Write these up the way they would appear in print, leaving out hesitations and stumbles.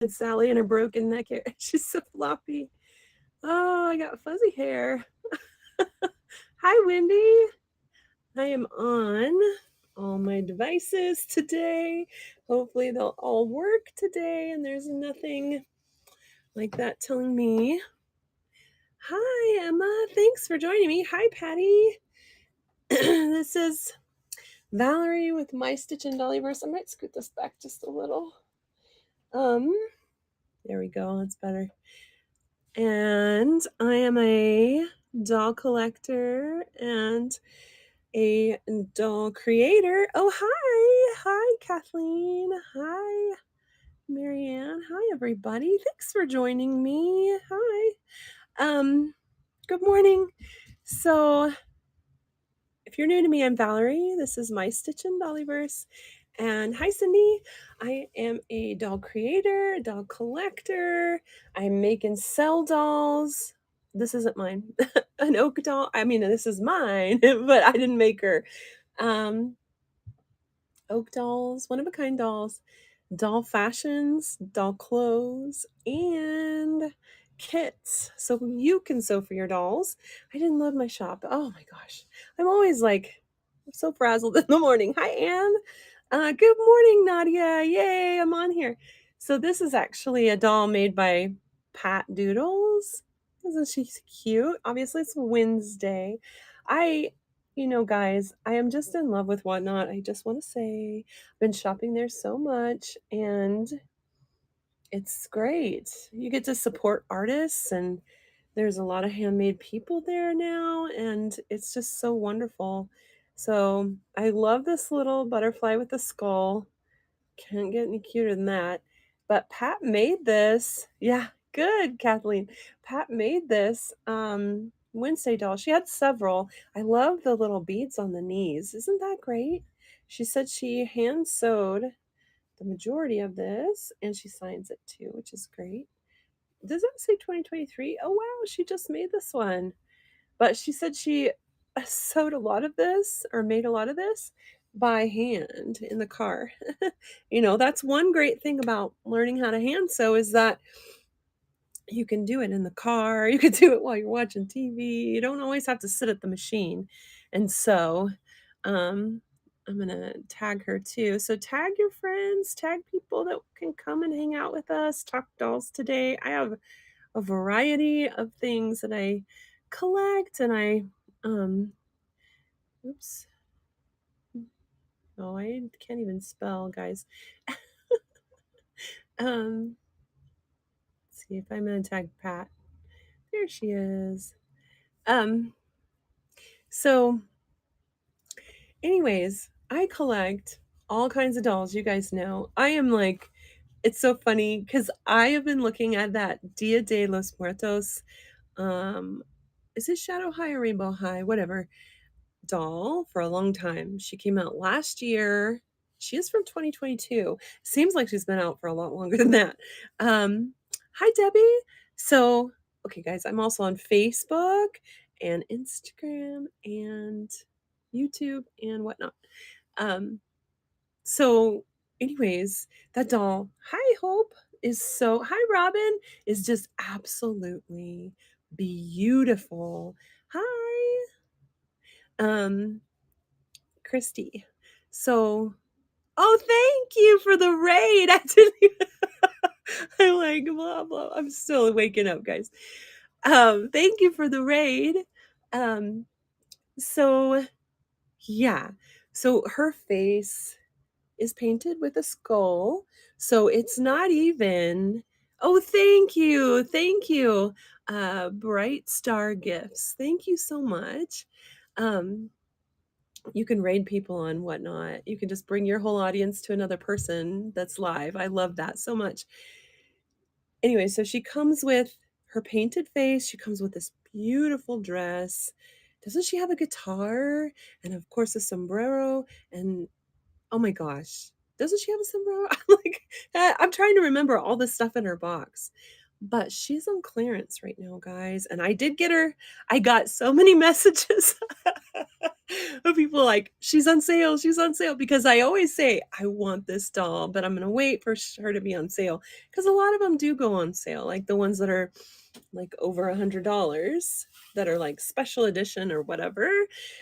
It's Sally and her broken neck hair. She's so floppy. Oh, I got fuzzy hair. Hi, Wendy. I am on all my devices today. Hopefully, they'll all work today, and there's nothing like that telling me. Hi, Emma. Thanks for joining me. Hi, Patty. This is Valerie with My Stitch and Dollyverse. I might scoot this back just a little. There we go. That's better. And I am a doll collector and a doll creator. Oh, hi. Hi, Kathleen. Hi, Marianne. Hi, everybody. Thanks for joining me. Hi. Good morning. So, if you're new to me, I'm Valerie. This is My Stitch and Dollyverse. And hi, Cindy. I am a doll creator, a doll collector. I make and sell dolls. This isn't mine. An oak doll. I mean, this is mine, but I didn't make her. Oak dolls, one of a kind dolls, doll fashions, doll clothes, and kits. So you can sew for your dolls. I didn't load my shop. Oh my gosh. I'm always like, I'm so frazzled in the morning. Hi, Anne. Good morning, Nadia. Yay, I'm on here. So this is actually a doll made by Pat Doodles. Isn't she cute? Obviously, it's Wednesday. Guys, I am just in love with Whatnot. I just want to say, I've been shopping there so much, and it's great. You get to support artists, and there's a lot of handmade people there now, and it's just so wonderful. So I love this little butterfly with a skull. Can't get any cuter than that. But Pat made this. Yeah, good, Kathleen. Pat made this Wednesday doll. She had several. I love the little beads on the knees. Isn't that great? She said she hand sewed the majority of this, and she signs it too, which is great. Does that say 2023? Oh, wow, she just made this one. But she said she sewed a lot of this or made a lot of this by hand in the car. That's one great thing about learning how to hand sew is that you can do it in the car, you can do it while you're watching TV. You don't always have to sit at the machine and sew. I'm going to tag her too. So tag your friends, tag people that can come and hang out with us, talk dolls today. I have a variety of things that I collect, and I oops. Oh, I can't even spell, guys. Let's see if I'm gonna tag Pat. There she is. So anyways, I collect all kinds of dolls, you guys know. I am like, it's so funny because I have been looking at that Dia de los Muertos. Is it Shadow High or Rainbow High? Whatever. Doll for a long time. She came out last year. She is from 2022. Seems like she's been out for a lot longer than that. Hi, Debbie. So, okay, guys, I'm also on Facebook and Instagram and YouTube and whatnot. So, anyways, that doll, hi, Hope, hi, Robin, is just absolutely beautiful. Hi. Christy. So, oh, thank you for the raid. I didn't even, I like blah blah. I'm still waking up, guys. Thank you for the raid. Um, so yeah. So her face is painted with a skull. So it's not even. Oh, thank you. Thank you. Bright Star Gifts. Thank you so much. You can raid people on Whatnot. You can just bring your whole audience to another person that's live. I love that so much. Anyway, so she comes with her painted face. She comes with this beautiful dress. Doesn't she have a guitar? And of course, a sombrero. And oh my gosh, doesn't she have a sombrero? I'm trying to remember all this stuff in her box. But she's on clearance right now, guys, and I did get her. I got so many messages of people like, she's on sale," because I always say, "I want this doll, but I'm gonna wait for her to be on sale," because a lot of them do go on sale, like the ones that are, like, over $100 that are, like, special edition or whatever.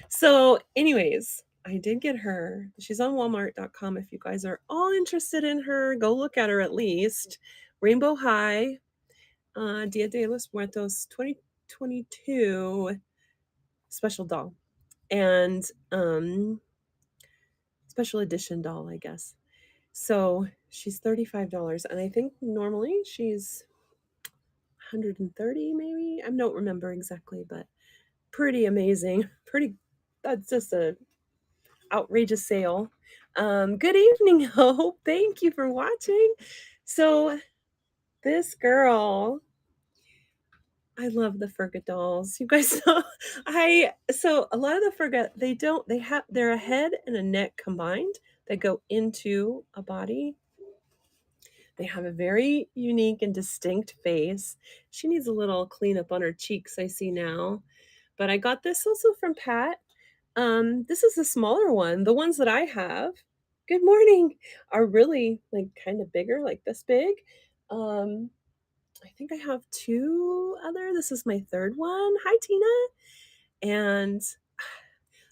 So, anyways, I did get her. She's on Walmart.com if you guys are all interested in her, go look at her at least. Rainbow High, Dia de los Muertos 2022 special doll, and, special edition doll, I guess. So, she's $35, and I think normally she's 130 maybe? I don't remember exactly, but pretty amazing. Pretty that's just a outrageous sale. Good evening, Hope. Thank you for watching. So, this girl I love the Ferga dolls. You guys know so a lot of the Ferga, they have they're a head and a neck combined that go into a body. They have a very unique and distinct face. She needs a little cleanup on her cheeks, I see now. But I got this also from Pat. This is the smaller one. The ones that I have, good morning, are really like kind of bigger, like this big. Um, I think I have two other. This is my third one. Hi, Tina. And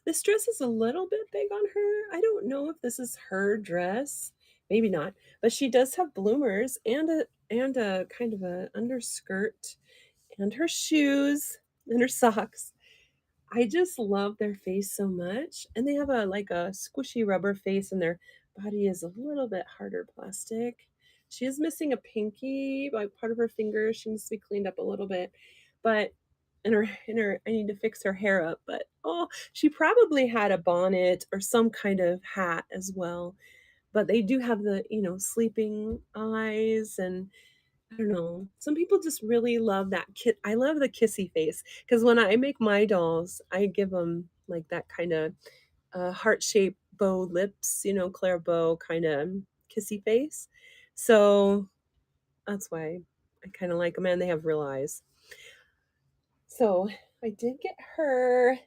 this dress is a little bit big on her. I don't know if this is her dress. Maybe not. But she does have bloomers and a kind of a underskirt and her shoes and her socks. I just love their face so much. And they have a like a squishy rubber face and their body is a little bit harder plastic. She is missing a pinky, like part of her finger. She needs to be cleaned up a little bit. But in her I need to fix her hair up, but oh, she probably had a bonnet or some kind of hat as well. But they do have the, sleeping eyes and I don't know. Some people just really love that kid. I love the kissy face because when I make my dolls, I give them like that kind of heart-shaped bow lips, Claire bow kind of kissy face. So that's why I kind of like them, and they have real eyes. So I did get her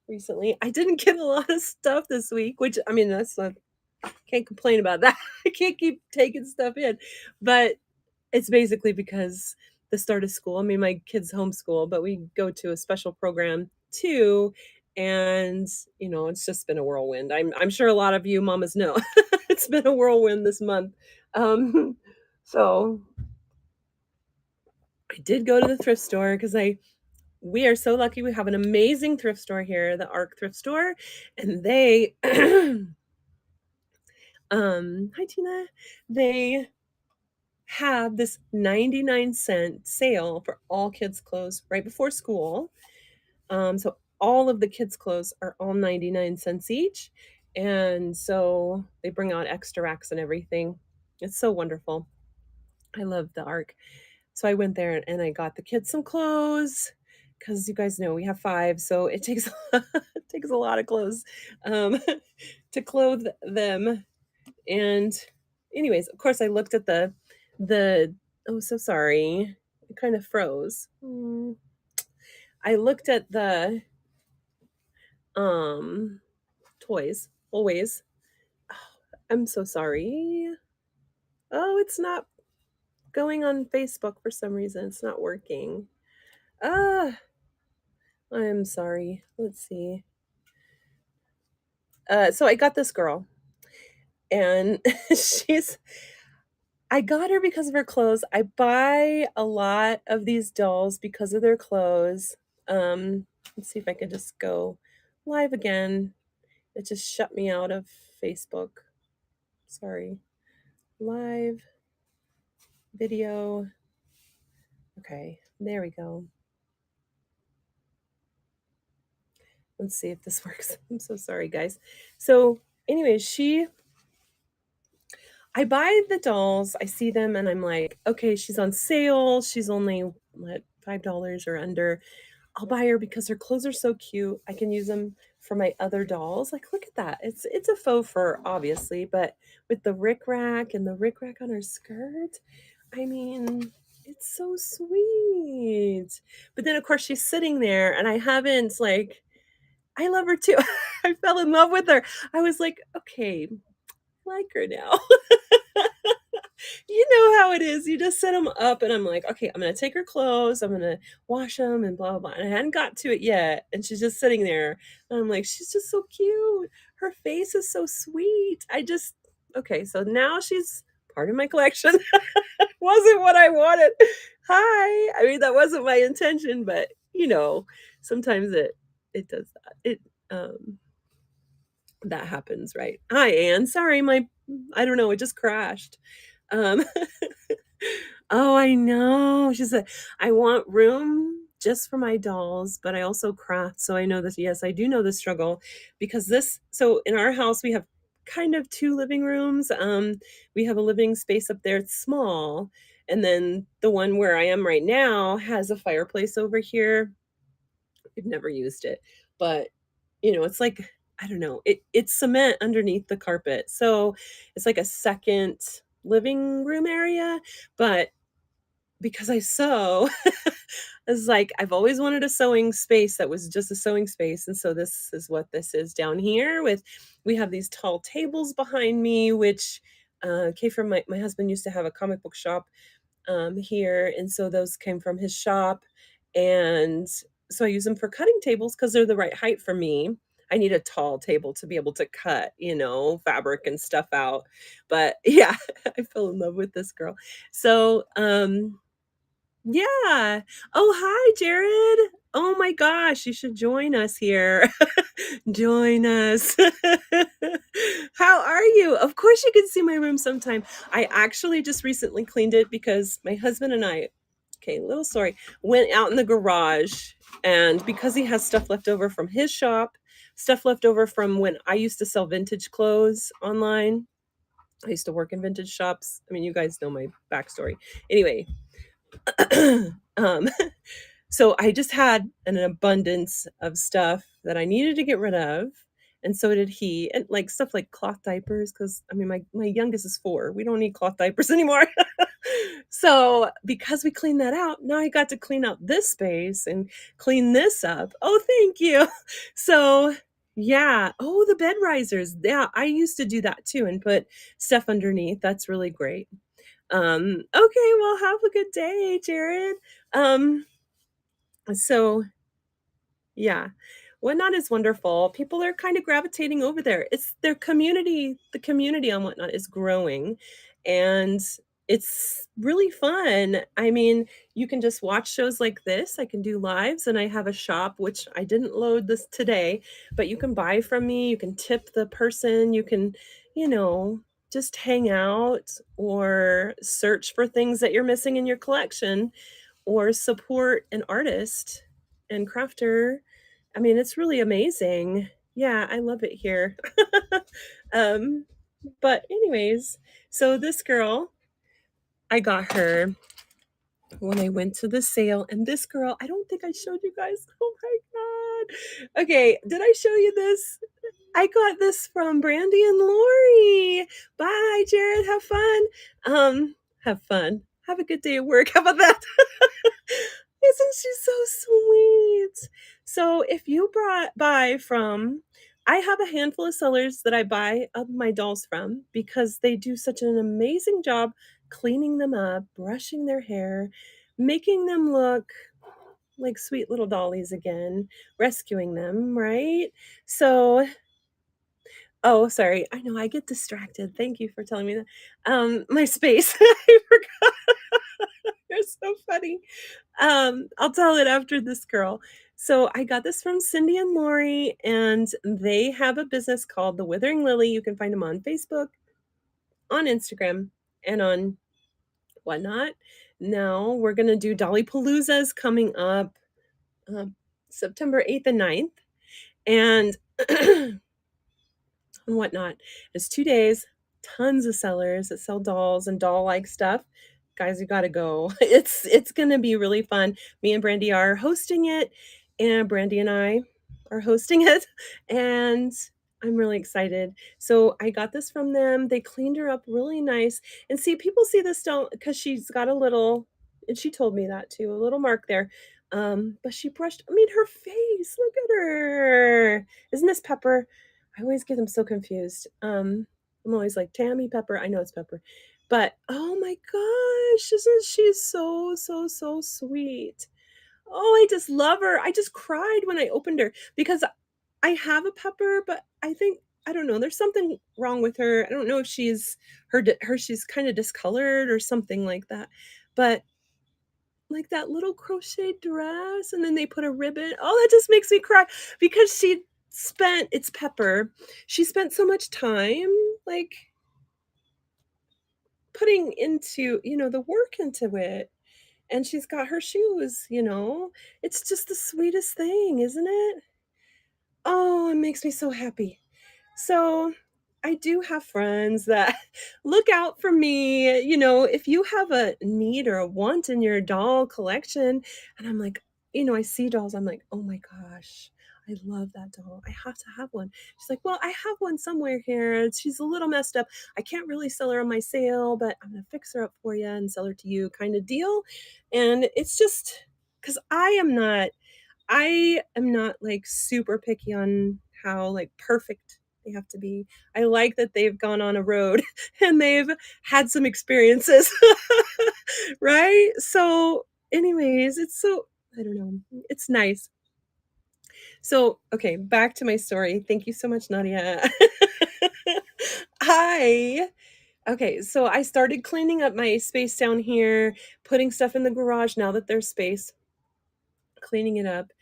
recently. I didn't get a lot of stuff this week, which I mean that's not can't complain about that. I can't keep taking stuff in. But it's basically because the start of school. I mean, my kids homeschool, but we go to a special program too, and, it's just been a whirlwind. I'm sure a lot of you mamas know. It's been a whirlwind this month. Um, so I did go to the thrift store because I we are so lucky we have an amazing thrift store here, the ARC thrift store, and they hi Tina. They have this 99-cent sale for all kids' clothes right before school. So all of the kids' clothes are all 99 cents each. And so they bring out extra racks and everything. It's so wonderful. I love the ARC. So I went there and I got the kids some clothes because you guys know we have five, so it takes it takes a lot of clothes to clothe them. And anyways, of course, I looked at the oh, so sorry. It kind of froze. I looked at the um toys always. Oh, I'm so sorry. Oh, it's not going on Facebook for some reason. It's not working. Ah, I'm sorry. Let's see. So I got this girl, and she's I got her because of her clothes. I buy a lot of these dolls because of their clothes. Let's see if I can just go live again. It just shut me out of Facebook. Sorry. Live video. Okay, there we go. Let's see if this works. I'm so sorry, guys. So, anyways, I buy the dolls, I see them, and I'm like, okay, she's on sale. She's only what, $5 or under. I'll buy her because her clothes are so cute. I can use them for my other dolls. Like, look at that. It's a faux fur, obviously, but with the rick rack and the rick rack on her skirt, I mean, it's so sweet. But then, of course, she's sitting there, and I haven't, like I love her too. I fell in love with her. I was like, "Okay, I like her now." You know how it is, you just set them up, and I'm like, "Okay, I'm gonna take her clothes, I'm gonna wash them, and blah, blah, blah," and I hadn't got to it yet, and she's just sitting there, and I'm like, "She's just so cute. Her face is so sweet." I just okay, so now she's part of my collection. Wasn't what I wanted. Hi. I mean, that wasn't my intention, but, sometimes it does that. That happens, right? Hi, Anne. Sorry, I don't know, it just crashed. Um, oh, I know. She said, "I want room just for my dolls, but I also craft." So I know this. Yes, I do know the struggle because so in our house, we have kind of 2 living rooms. We have a living space up there, it's small, and then the one where I am right now has a fireplace over here. We've never used it, but, it's like I don't know, it's cement underneath the carpet, so it's like a second living room area, but because I sew, it's like I've always wanted a sewing space that was just a sewing space, and so this is what this is down here we have these tall tables behind me, which, came from my husband used to have a comic book shop here, and so those came from his shop, and so I use them for cutting tables because 'cause they're the right height for me. I need a tall table to be able to cut, fabric and stuff out, but yeah, I fell in love with this girl. So, yeah. Oh, hi, Jared. Oh my gosh, you should join us here. Join us. How are you? Of course, you can see my room sometime. I actually just recently cleaned it because my husband and I, okay, little story, went out in the garage. And because he has stuff left over from his shop, stuff left over from when I used to sell vintage clothes online. I used to work in vintage shops. I mean, you guys know my backstory. Anyway, um, so I just had an abundance of stuff that I needed to get rid of, and so did he, and, like, stuff like cloth diapers, because I mean, my youngest is 4, we don't need cloth diapers anymore. So, because we cleaned that out, now I got to clean out this space and clean this up. Oh, thank you. So, yeah. Oh, the bed risers. Yeah, I used to do that too and put stuff underneath, that's really great. Okay, well, have a good day, Jared. Um, so yeah. Whatnot is wonderful. People are kind of gravitating over there. It's their community, the community on Whatnot is growing and it's really fun. I mean, you can just watch shows like this. I can do lives and I have a shop, which I didn't load this today, but you can buy from me. You can tip the person. You can, you know, just hang out or search for things that you're missing in your collection or support an artist and crafter. I mean, it's really amazing. Yeah, I love it here. Um, but anyways, so this girl, I got her when I went to the sale, and this girl, I don't think I showed you guys. Oh my god. Okay, did I show you this? I got this from Brandy and Lori. Bye, Jared. Have fun. Have fun. Have a good day at work. How about that? Isn't she so sweet? So if you buy from I have a handful of sellers that I buy my dolls from because they do such an amazing job cleaning them up, brushing their hair, making them look like sweet little dollies again, rescuing them, right? So oh, sorry. I know I get distracted. Thank you for telling me that. My space. I forgot. You're so funny. I'll tell it after this girl. So I got this from Cindy and Lori, and they have a business called The Withering Lily. You can find them on Facebook, on Instagram, and on Whatnot. Now we're gonna do Dolly Palooza's coming up September 8th and 9th. And and Whatnot. It's 2 days, tons of sellers that sell dolls and doll-like stuff. Guys, you gotta go. It's gonna be really fun. Me and Brandy are hosting it, and Brandy and I are hosting it, and, I'm really excited. So I got this from them. They cleaned her up really nice. And see, people see this don't because she's got a little, and she told me that too, a little mark there. But she brushed, I mean, her face. Look at her. Isn't this Pepper? I always get them so confused. I'm always like Tammy Pepper. I know it's Pepper. But oh my gosh, isn't she so, so, so sweet? Oh, I just love her. I just cried when I opened her because I have a Pepper, but I think I don't know, there's something wrong with her. I don't know if she's she's kinda discolored or something like that, but, like, that little crochet dress, and then they put a ribbon oh, that just makes me cry because she spent it's Pepper. She spent so much time, like, putting into, the work into it, and she's got her shoes, you know? It's just the sweetest thing, isn't it? Oh, it makes me so happy. So, I do have friends that look out for me, if you have a need or a want in your doll collection, and I'm like, I see dolls, I'm like, "Oh my gosh, I love that doll. I have to have one." She's like, "Well, I have one somewhere here. She's a little messed up. I can't really sell her on my sale, but I'm gonna fix her up for you and sell her to you," kinda deal. And it's just because I am not, like, super picky on how, like, perfect they have to be. I like that they've gone on a road and they've had some experiences, right? So, anyways, it's so I don't know, it's nice. So, okay, back to my story. Thank you so much, Nadia. I so I started cleaning up my space down here, putting stuff in the garage now that there's space. Cleaning it up.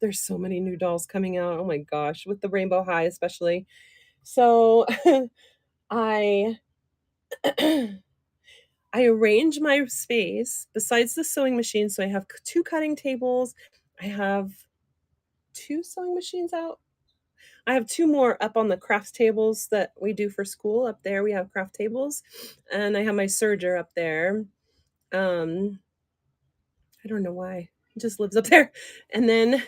There's so many new dolls coming out, oh my gosh, with the Rainbow High especially. So, I I arrange my space besides the sewing machine, so I have 2 cutting tables, I have 2 sewing machines out. I have 2 more up on the crafts tables that we do for school, up there we have craft tables, and I have my serger up there. Um, I don't know why, it just lives up there, and then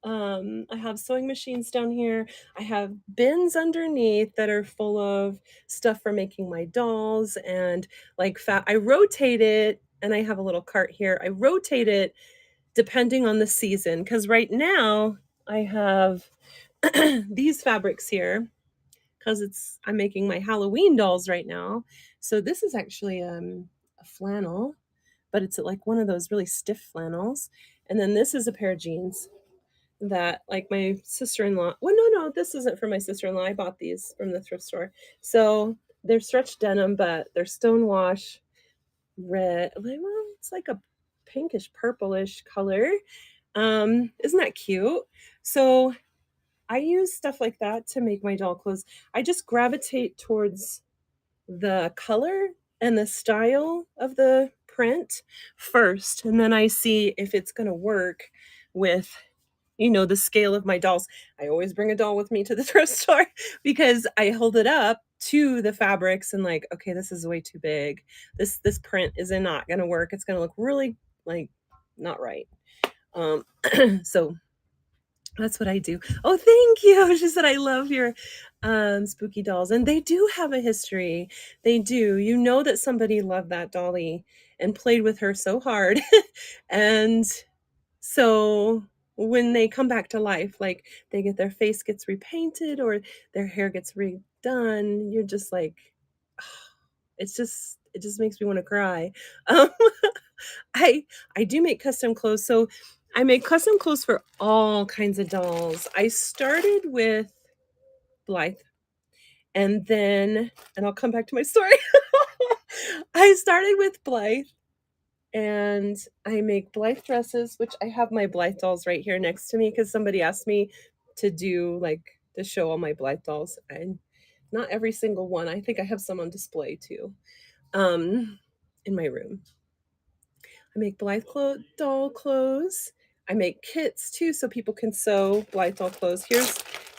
I have sewing machines down here. I have bins underneath that are full of stuff for making my dolls and like I rotate it and I have a little cart here. I rotate it depending on the season because right now I have these fabrics here because I'm making my Halloween dolls right now. So this is actually a flannel, but it's like one of those really stiff flannels. And then this is a pair of jeans that, like, my sister-in-law no, this isn't for my sister-in-law, I bought these from the thrift store. So, they're stretch denim, but they're stonewash red well, it's like a pinkish purplish color. Isn't that cute? So, I use stuff like that to make my doll clothes. I just gravitate towards the color and the style of the print first, and then I see if it's gonna work with the scale of my dolls. I always bring a doll with me to the thrift store because I hold it up to the fabrics and like, okay, this is way too big. This print is not gonna work. It's gonna look really like not right. Um, so that's what I do. Oh, thank you. She said I love your spooky dolls. And they do have a history. They do. You know that somebody loved that dolly and played with her so hard. And so, when they come back to life, like, they get their face gets repainted or their hair gets redone, you're just like, it just makes me wanna cry. Um, I I do make custom clothes, so I make custom clothes for all kinds of dolls. I started with Blythe, and I'll come back to my story. I started with Blythe and I make Blythe dresses, which I have my Blythe dolls right here next to me because somebody asked me to do like to show all my Blythe dolls, and not every single one. I think I have some on display too, um, in my room. I make doll clothes. I make kits too, so people can sew Blythe doll clothes. Here's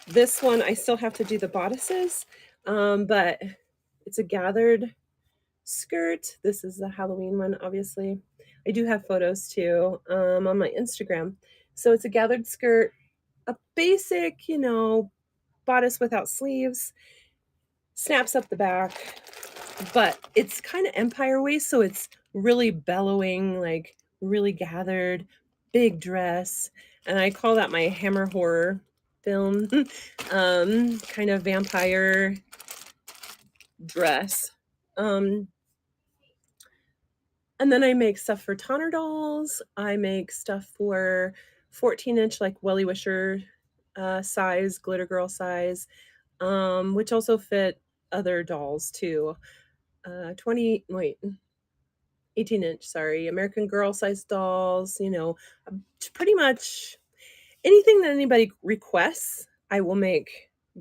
this one. I still have to do the bodices, but it's a gathered skirt. This is the Halloween one, obviously. I do have photos too on my Instagram. So it's a gathered skirt, a basic, bodice without sleeves, snaps up the back, but it's kind of empire waist, so it's really bellowing, like really gathered, big dress, and I call that my Hammer horror film kind of vampire dress. Um, and then I make stuff for Tonner dolls. I make stuff for 14-inch like Welly Wisher size, glitter girl size, which also fit other dolls too. 20 wait 18-inch, sorry, American Girl size dolls, pretty much anything that anybody requests, I will make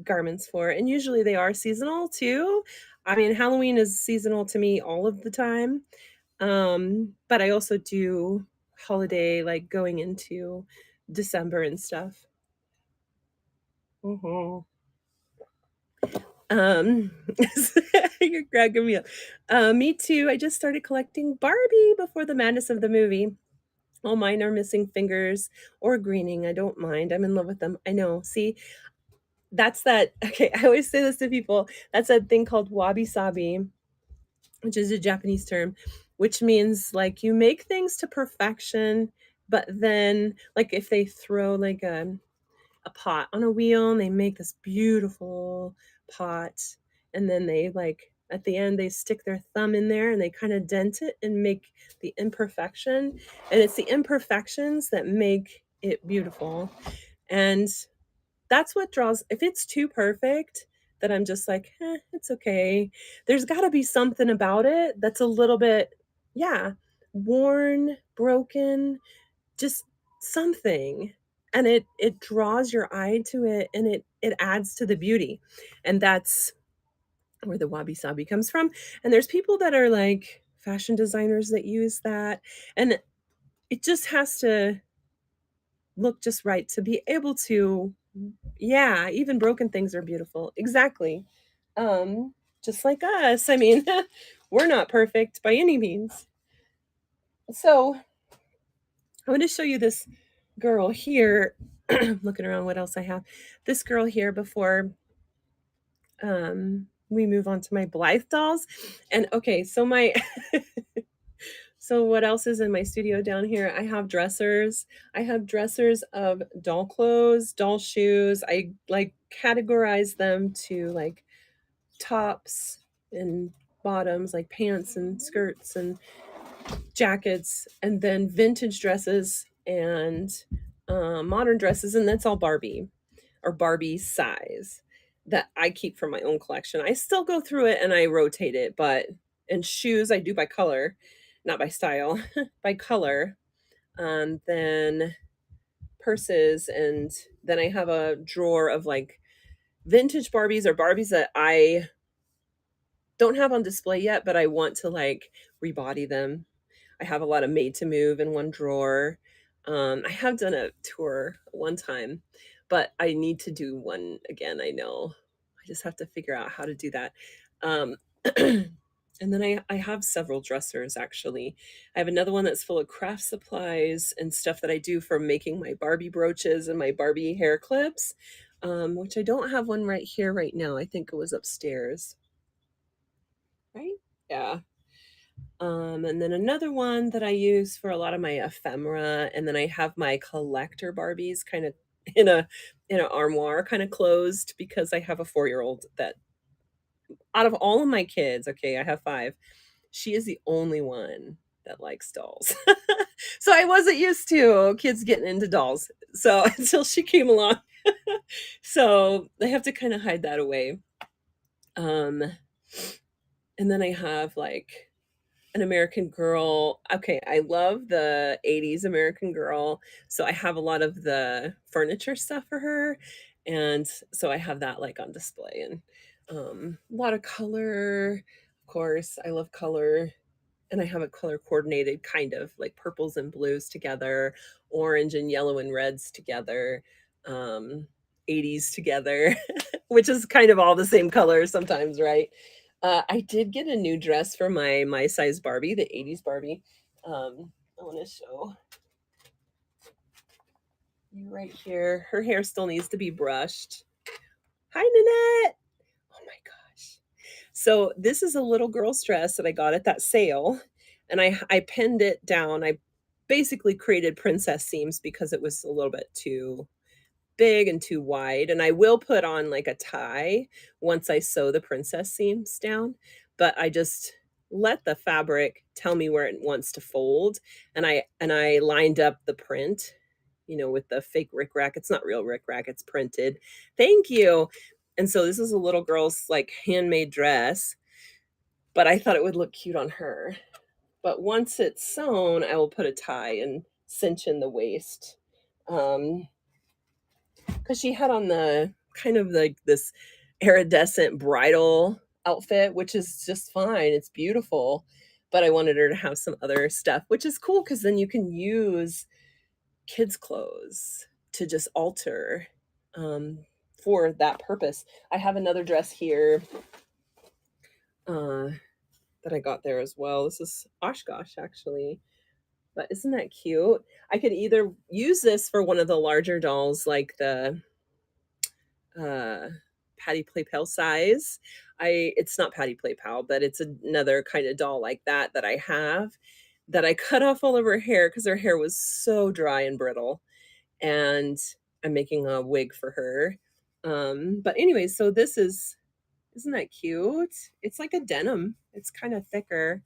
garments for. And usually they are seasonal too. I mean, Halloween is seasonal to me all of the time. But I also do holiday like going into December and stuff. Mhm. Um, you're cracking me up. Me too. I just started collecting Barbie before the madness of the movie. All mine are missing fingers or greening. I don't mind. I'm in love with them. I know. See, that's that. Okay, I always say this to people. That's that thing called wabi sabi, which is a Japanese term, which means like you make things to perfection, but then like if they throw like a pot on a wheel and they make this beautiful pot, and then they like at the end they stick their thumb in there and they kind of dent it and make the imperfection, and it's the imperfections that make it beautiful. And that's what draws, if it's too perfect, that I'm just like, it's okay. There's got to be something about it that's a little bit, yeah, worn, broken, just something. And it draws your eye to it, and it adds to the beauty. And that's where the wabi sabi comes from. And there's people that are like fashion designers that use that, and it just has to look just right to be able to, yeah, even broken things are beautiful. Exactly. Um, just like us. I mean, we're not perfect by any means. So I want to show you this girl here. Looking around what else I have. This girl here before we move on to my Blythe dolls. And okay, so my so what else is in my studio down here? I have dressers. I have dressers of doll clothes, doll shoes. I like categorize them to like tops and bottoms, like pants and skirts and jackets, and then vintage dresses and modern dresses, and that's all Barbie or Barbie size that I keep for my own collection. I still go through it and I rotate it, but and shoes I do by color, not by style, by color. Then purses, and then I have a drawer of like vintage Barbies or Barbies that I don't have on display yet, but I want to like rebody them. I have a lot of made to move in one drawer. I have done a tour one time, but I need to do one again. I know. I just have to figure out how to do that. Um, and then I have several dressers actually. I have another one that's full of craft supplies and stuff that I do for making my Barbie brooches and my Barbie hair clips, which I don't have one right here right now. I think it was upstairs. Right? Yeah. And then another one that I use for a lot of my ephemera, and then I have my collector Barbies kind of in a in an armoire kind of closed, because I have a 4-year-old that out of all of my kids, okay, I have 5, she is the only one that likes dolls. So I wasn't used to kids getting into dolls. So until she came along. So I have to kind of hide that away. Um, and then I have like an American Girl. Okay, I love the 80s American Girl, so I have a lot of the furniture stuff for her, and so I have that, like, on display, and, a lot of color, of course, I love color, and I have it color coordinated, kind of, like, purples and blues together, orange and yellow and reds together, um, 80s together, which is kind of all the same color sometimes, right? I did get a new dress for my size Barbie, the 80s Barbie. I wanna show you right here. Her hair still needs to be brushed. Hi, Nanette. Oh my gosh. So this is a little girl's dress that I got at that sale, and I pinned it down. I basically created princess seams because it was a little bit too big and too wide, and I will put on, like, a tie once I sew the princess seams down, but I just let the fabric tell me where it wants to fold, and I lined up the print, with the fake rickrack. It's not real rickrack, it's printed. Thank you. And so this is a little girl's, like, handmade dress, but I thought it would look cute on her. But once it's sewn, I will put a tie and cinch in the waist. Um, because she had on the kind of like this iridescent bridal outfit, which is just fine. It's beautiful. But I wanted her to have some other stuff, which is cool because then you can use kids' clothes to just alter um, for that purpose. I have another dress here uh, that I got there as well. This is Oshkosh, actually. But isn't that cute? I could either use this for one of the larger dolls, like the uh, Patty Play Pal size. It's not Patty Play Pal, but it's another kind of doll like that I have that I cut off all of her hair because her hair was so dry and brittle, and I'm making a wig for her. But anyway, so this is isn't that cute? It's like a denim. It's kind of thicker.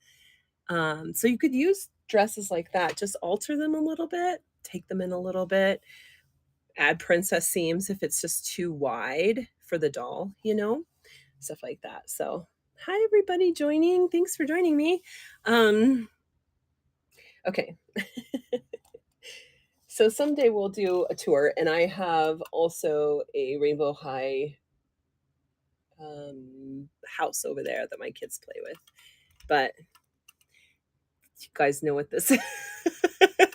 So you could use dresses like that, just alter them a little bit, take them in a little bit, add princess seams if it's just too wide for the doll, stuff like that. So, hi everybody joining. Thanks for joining me. Okay. So someday we'll do a tour, and I have also a Rainbow High house over there that my kids play with. But you guys know what this is.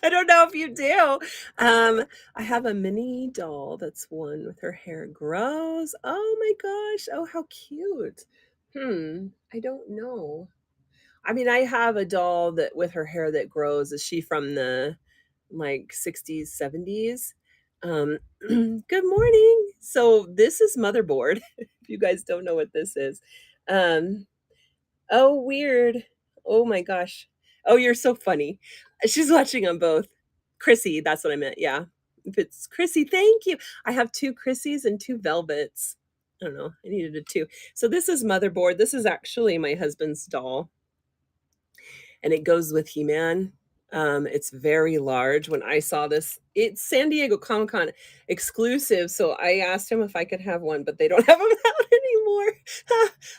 I don't know if you do. I have a mini doll that's one with her hair grows. Oh my gosh. Oh, how cute. I don't know. I mean, I have a doll that with her hair that grows. Is she from the like 60s, 70s? Good morning. So this is Motherboard. If you guys don't know what this is. Um, Oh, weird. Oh my gosh. Oh, you're so funny. She's watching on both. Chrissy, that's what I meant, yeah. If it's Chrissy, thank you. I have 2 Chrissys and 2 Velvets. I don't know, I needed a 2. So this is Motherboard. This is actually my husband's doll, and it goes with He-Man. It's very large. When I saw this, it's San Diego Comic-Con exclusive, so I asked him if I could have one, but they don't have them out anymore.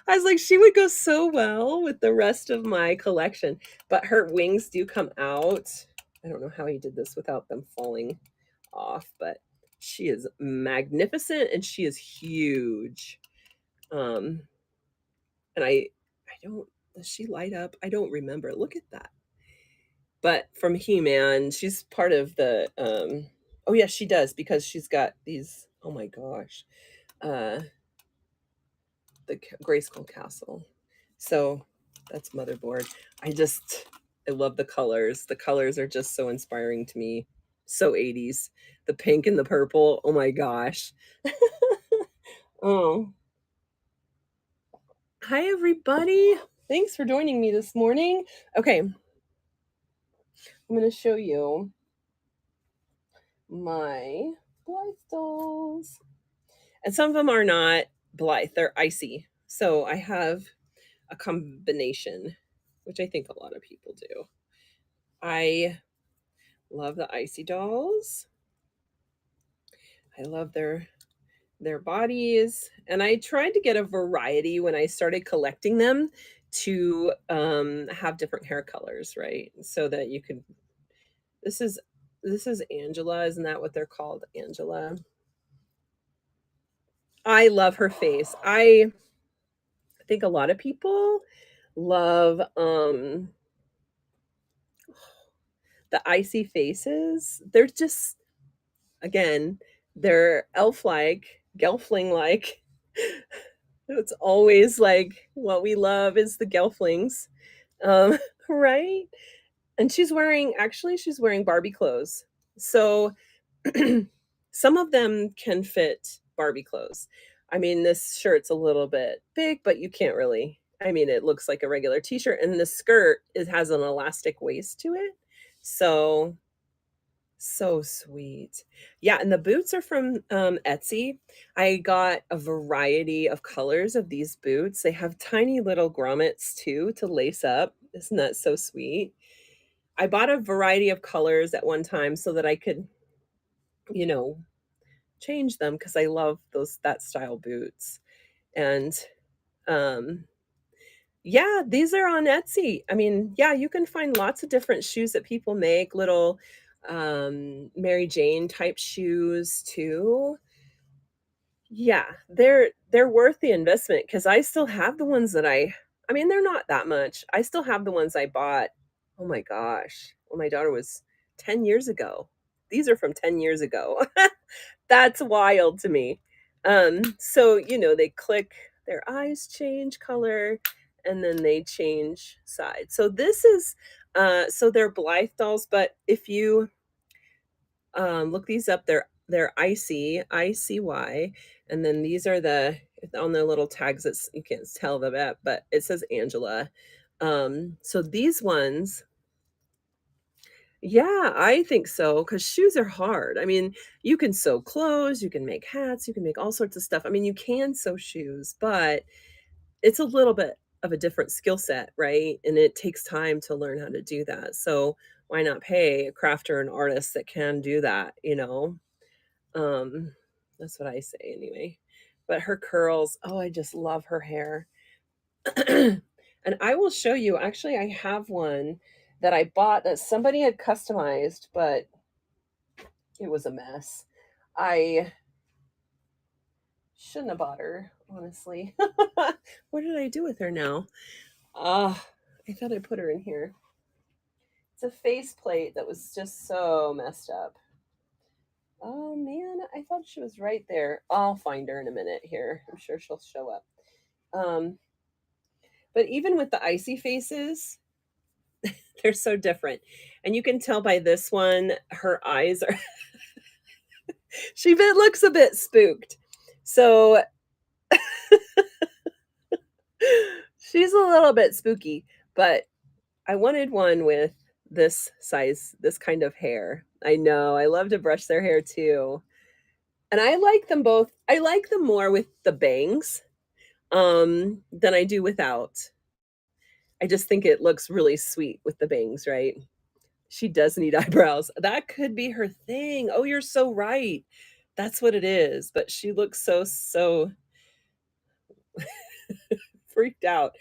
I was like, she would go so well with the rest of my collection, but her wings do come out. I don't know how he did this without them falling off, but she is magnificent and she is huge. Um, and I don't does she light up? I don't remember. Look at that. But from He-Man, she's part of the oh yeah, she does because she's got these oh my gosh. Uh the Grayskull Castle. So that's Motherboard. I love the colors. The colors are just so inspiring to me. So 80s. The pink and the purple. Oh my gosh. Oh. Hi everybody. Thanks for joining me this morning. Okay. I'm going to show you my Blythe dolls. And some of them are not Blythe, they're icy. So I have a combination, which I think a lot of people do. I love the icy dolls. I love their bodies, and I tried to get a variety when I started collecting them to have different hair colors, right? So that you could. This is Angela, isn't that what they're called, Angela? I love her face. I think a lot of people love the icy faces. They're just again, they're elf-like, gelfling-like. It's always like what we love is the gelflings, um, right? And she's wearing Barbie clothes. So some of them can fit Barbie clothes. I mean, this shirt's a little bit big, but you can't really I mean, it looks like a regular t-shirt, and the skirt, it has an elastic waist to it. So, so sweet. Yeah, and the boots are from, Etsy. I got a variety of colors of these boots. They have tiny little grommets too to lace up. Isn't that so sweet? I bought a variety of colors at one time so that I could, you know, change them because I love those that style boots. And, um, yeah, these are on Etsy. I mean, yeah, you can find lots of different shoes that people make, little, Mary Jane type shoes too. Yeah, they're worth the investment because I still have the ones that I mean, they're not that much. I still have the ones I bought, oh my gosh, when my daughter was 10 years ago. These are from 10 years ago. That's wild to me. So, they click, their eyes change color, and then they change sides. So this is so they're Blythe dolls, but if you look these up, they're icy, ICY, and then these are the on their little tags. It's you can't tell them that, but it says Angela. So these ones, yeah, I think so because shoes are hard. I mean, you can sew clothes, you can make hats, you can make all sorts of stuff. I mean, you can sew shoes, but it's a little bit of a different skill set, right? And it takes time to learn how to do that. So why not pay a crafter or an artist that can do that? Um, that's what I say anyway. But her curls, oh, I just love her hair. And I will show you, actually, I have one that I bought that somebody had customized, but it was a mess. I shouldn't have bought her, honestly. What did I do with her now? Ah, I thought I put her in here. It's a faceplate that was just so messed up. Oh man, I thought she was right there. I'll find her in a minute here. I'm sure she'll show up. Um, but even with the icy faces, they're so different. And you can tell by this one, her eyes are she bit looks a bit spooked. So she's a little bit spooky, but I wanted one with this size, this kind of hair. I know. I love to brush their hair too. And I like them both. I like them more with the bangs, than I do without. I just think it looks really sweet with the bangs, right? She does need eyebrows. That could be her thing. Oh, you're so right. That's what it is, but she looks so freaked out.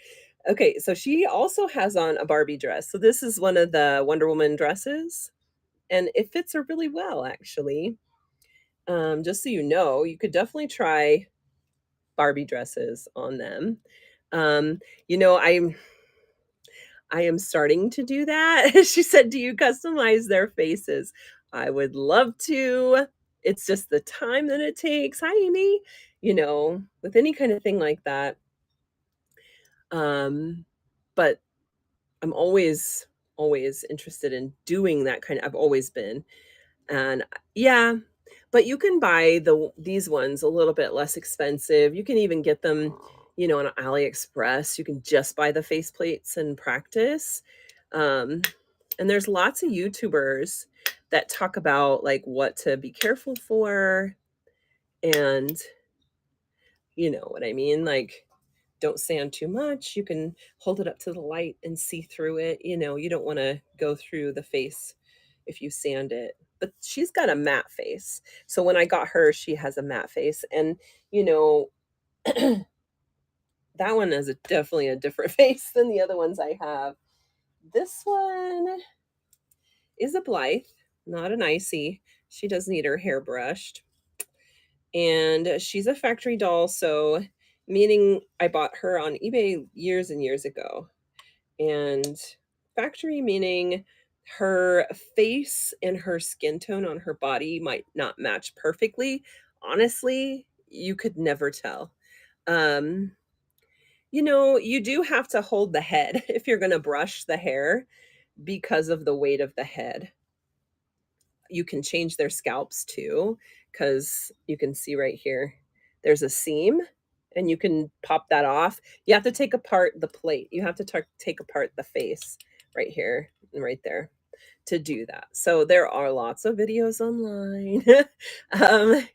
Okay, so she also has on a Barbie dress. So this is one of the Wonder Woman dresses, and it fits her really well, actually. Just so you know, you could definitely try Barbie dresses on them. Um, you know, I am starting to do that. She said, "Do you customize their faces?" I would love to. It's just the time that it takes. Hi, Amy. With any kind of thing like that. Um, but I'm always interested in doing that I've always been. And yeah, but you can buy these ones a little bit less expensive. You can even get them, on AliExpress. You can just buy the faceplates and practice. Um, and there's lots of YouTubers that talk about like what to be careful for and you know what I mean? Like don't sand too much. You can hold it up to the light and see through it. You don't want to go through the face if you sand it. But she's got a matte face. So when I got her, she has a matte face. And, you know, that one is definitely a different face than the other ones I have. This one is a Blythe, not an icy. She does need her hair brushed. And she's a factory doll. So, meaning I bought her on eBay years and years ago. And factory meaning her face and her skin tone on her body might not match perfectly. Honestly, you could never tell. Um, you do have to hold the head if you're going to brush the hair because of the weight of the head. You can change their scalps too, because you can see right here, there's a seam, and you can pop that off. You have to take apart the plate. You have to take apart the face right here and right there to do that. So there are lots of videos online.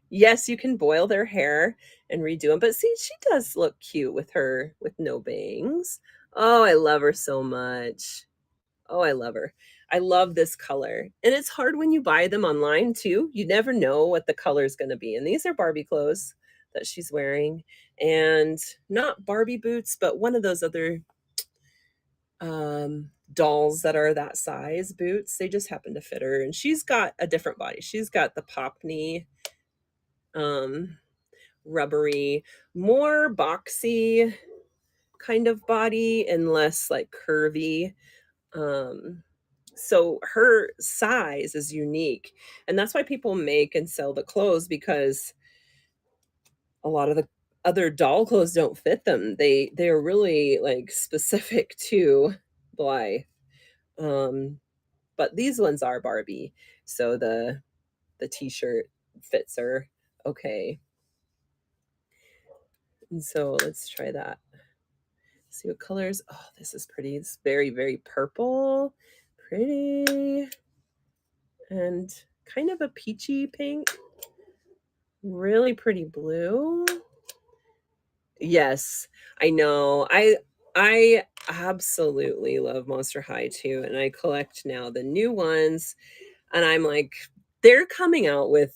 Yes, you can boil their hair and redo them, but see, she does look cute with her with no bangs. Oh, I love her so much. Oh, I love her. I love this color. And it's hard when you buy them online too. You never know what the color is going to be. And these are Barbie clothes that she's wearing, and not Barbie boots, but one of those other dolls that are that size boots. They just happen to fit her, and she's got a different body. She's got the pop knee, um, rubbery, more boxy kind of body and less like curvy. Um, so her size is unique, and that's why people make and sell the clothes because a lot of the other doll clothes don't fit them. They're really like specific to Blythe. Um, but these ones are Barbie, so the t-shirt fits her okay. And so let's try that. See what colors. Oh, this is pretty. It's very, very purple. Pretty. And kind of a peachy pink. Really pretty blue. Yes, I know. I absolutely love Monster High too, and I collect now the new ones, and I'm like, they're coming out with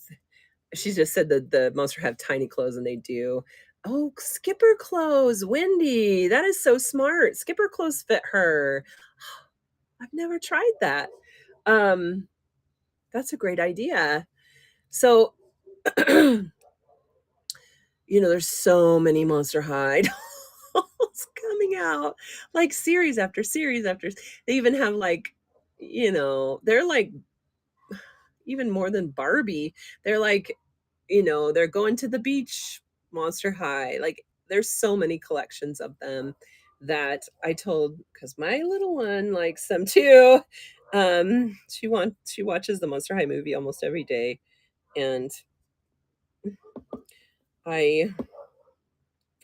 she just said that the Monster have tiny clothes, and they do. Oh, Skipper clothes, Wendy, that is so smart. Skipper clothes fit her. I've never tried that. Um, that's a great idea. So, there's so many Monster High dolls coming out, like series after series after they even have like, they're like even more than Barbie. They're like, they're going to the beach, Monster High. Like there's so many collections of them that I told because my little one likes them too. She watches the Monster High movie almost every day, and I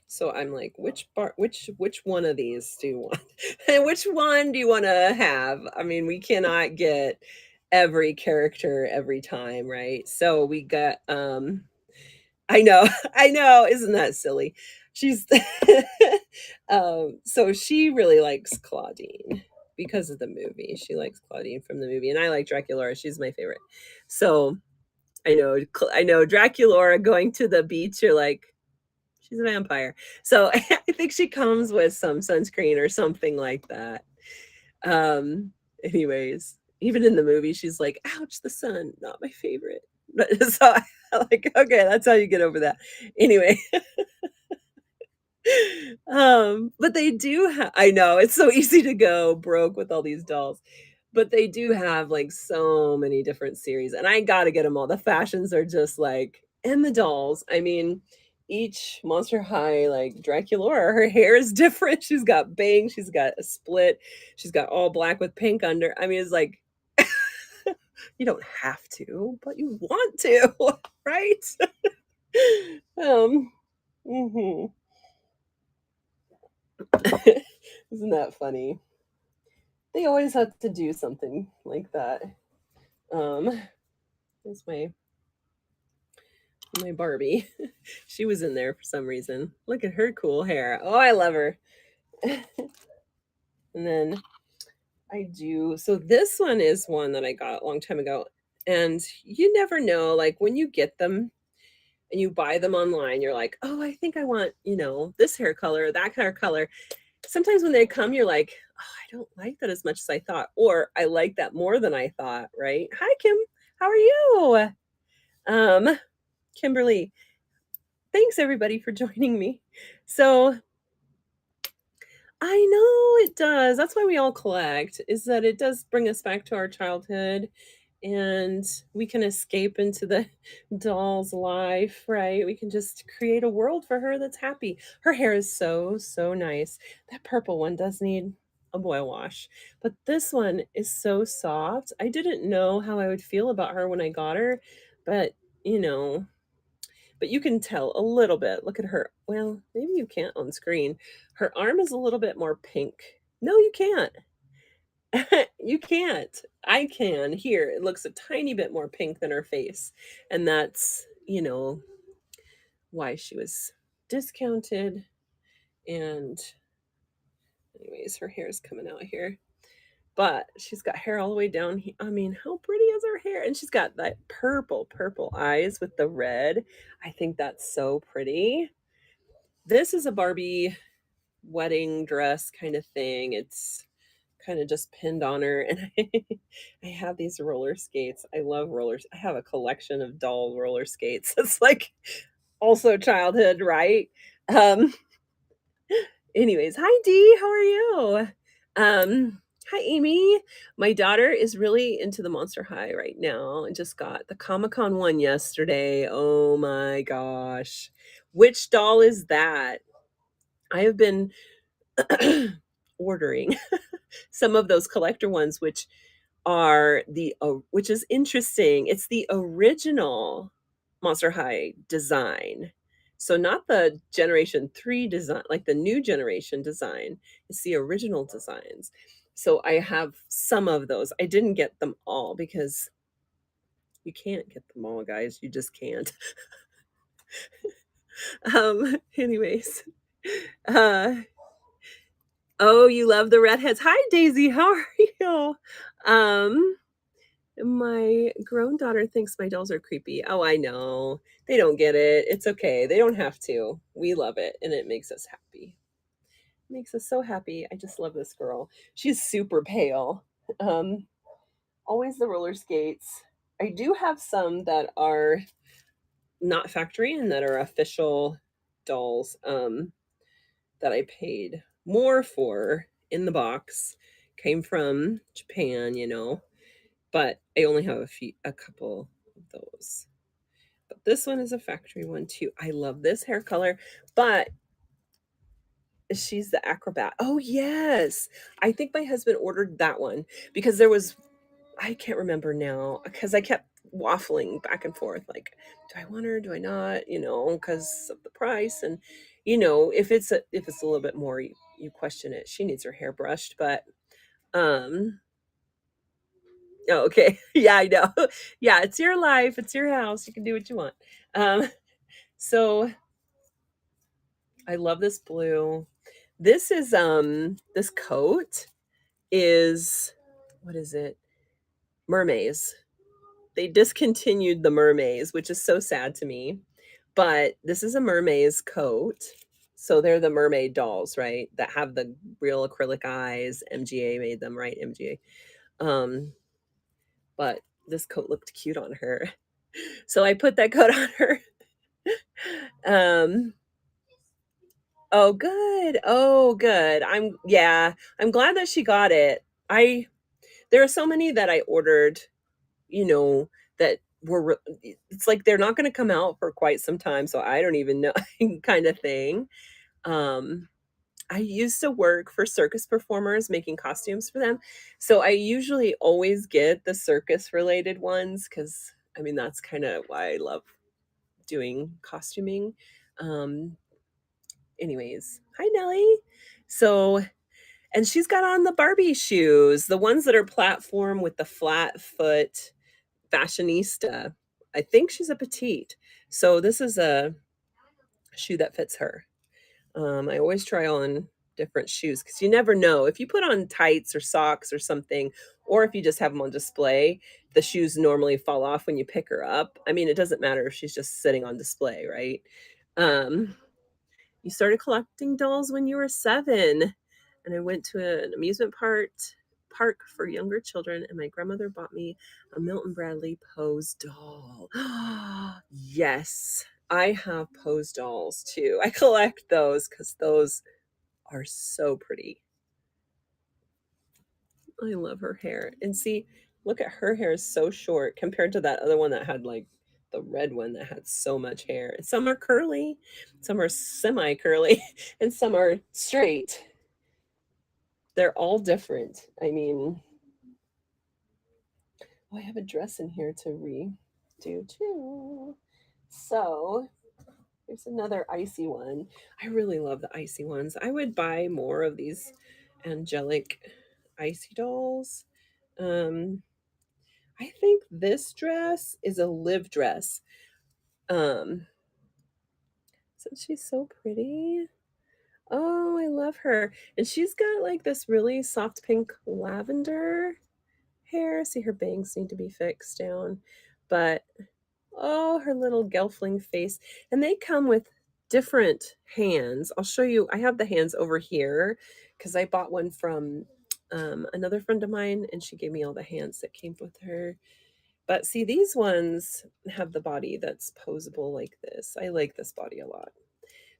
so I'm like, which one of these do you want? And which one do you want to have? I mean, we cannot get every character every time, right? So we got I know, I know, isn't that silly? She's so she really likes Claudine because of the movie. She likes Claudine from the movie, and I like Draculaura. She's my favorite. So I know Draculaura going to the beach. You're like, she's a vampire. So I think she comes with some sunscreen or something like that. Anyways, even in the movie, she's like, ouch, the sun, not my favorite. But so I like, okay, that's how you get over that. Anyway, but they do have I know it's so easy to go broke with all these dolls. But they do have like so many different series, and I gotta get them all. The fashions are just like and the dolls. I mean, each Monster High, like Draculaura, her hair is different. She's got bangs, she's got a split, she's got all black with pink under. I mean, it's like you don't have to, but you want to, right? um, mhm. Isn't that funny? They always have to do something like that. Um, There's my Barbie. She was in there for some reason. Look at her cool hair. Oh, I love her. And then I do so this one is one that I got a long time ago. And you never know, like when you get them and you buy them online, you're like, oh, I think I want, this hair color, that hair color. Sometimes when they come, you're like, oh, I don't like that as much as I thought, or I like that more than I thought, right? Hi, Kim. How are you? Um, Kimberly, thanks everybody for joining me. So I know it does. That's why we all collect, is that it does bring us back to our childhood and we can escape into the doll's life, right? We can just create a world for her that's happy. Her hair is so, so nice. That purple one does need a boil wash, but this one is so soft. I didn't know how I would feel about her when I got her, but you know, but you can tell a little bit. Look at her. Well, maybe you can't on screen. Her arm is a little bit more pink. No, you can't. You can't. I can. Here, it looks a tiny bit more pink than her face. And that's, why she was discounted. And anyways, her hair is coming out here. But she's got hair all the way down. I mean, how pretty is her hair? And she's got that purple eyes with the red. I think that's so pretty. This is a Barbie wedding dress kind of thing. It's kind of just pinned on her. And I have these roller skates. I love rollers. I have a collection of doll roller skates. It's like also childhood, right? Um, Anyways, hi Dee, how are you? Hi Amy. My daughter is really into the Monster High right now and just got the Comic-Con one yesterday. Oh my gosh. Which doll is that? I have been ordering some of those collector ones, which is interesting. It's the original Monster High design. So not the generation 3 design, like the new generation design. It's the original designs. So I have some of those. I didn't get them all because you can't get them all, guys. You just can't. Anyways. Uh oh, you love the redheads. Hi Daisy, how are you? Um My grown daughter thinks my dolls are creepy. Oh, I know. They don't get it. It's okay. They don't have to. We love it, and it makes us happy. It makes us so happy. I just love this girl. She's super pale. Um, Always the roller skates. I do have some that are not factory and that are official dolls that I paid more for in the box. Came from Japan. But I only have a couple of those. But this one is a factory one too. I love this hair color, but she's the acrobat. Oh yes. I think my husband ordered that one because I can't remember now because I kept waffling back and forth like, do I want her? Do I not? Because of the price and if it's a little bit more you question it. She needs her hair brushed, but um oh, okay. Yeah, I know. Yeah, it's your life, it's your house, you can do what you want. Um, so I love this blue. This coat is what is it? Mermaids. They discontinued the mermaids, which is so sad to me. But this is a mermaid's coat. So they're the mermaid dolls, right? That have the real acrylic eyes. MGA made them, right? MGA. But this coat looked cute on her. So I put that coat on her. Um, oh, good. Oh, good. I'm glad that she got it. There are so many that I ordered, you know, that it's like they're not going to come out for quite some time, so I don't even know kind of thing. Um, I used to work for circus performers making costumes for them. So I usually always get the circus related ones cuz I mean that's kind of why I love doing costuming. Um, Anyways, hi Nellie. So, and she's got on the Barbie shoes, the ones that are platform with the flat foot fashionista. I think she's a petite. So this is a shoe that fits her. I always try on different shoes because you never know. If you put on tights or socks or something, or if you just have them on display, the shoes normally fall off when you pick her up. I mean, it doesn't matter if she's just sitting on display, right? Um, You started collecting dolls when you were 7, and I went to an amusement park for younger children, and my grandmother bought me a Milton Bradley Pose doll. Yes, I have Pose dolls too. I collect those because those are so pretty. I love her hair. And see, look at her hair is so short compared to that other one that had like the red one that had so much hair. And some are curly, some are semi curly, and some are straight. They're all different. I mean, oh, I have a dress in here to redo too. So There's another icy one. I really love the icy ones. I would buy more of these angelic icy dolls. Um, I think this dress is a Liv dress. Um, isn't she so pretty? Oh, I love her. And she's got like this really soft pink lavender hair. See, her bangs need to be fixed down. But oh, her little gelfling face. And they come with different hands. I'll show you. I have the hands over here because I bought one from another friend of mine, and she gave me all the hands that came with her. But see, these ones have the body that's posable like this. I like this body a lot.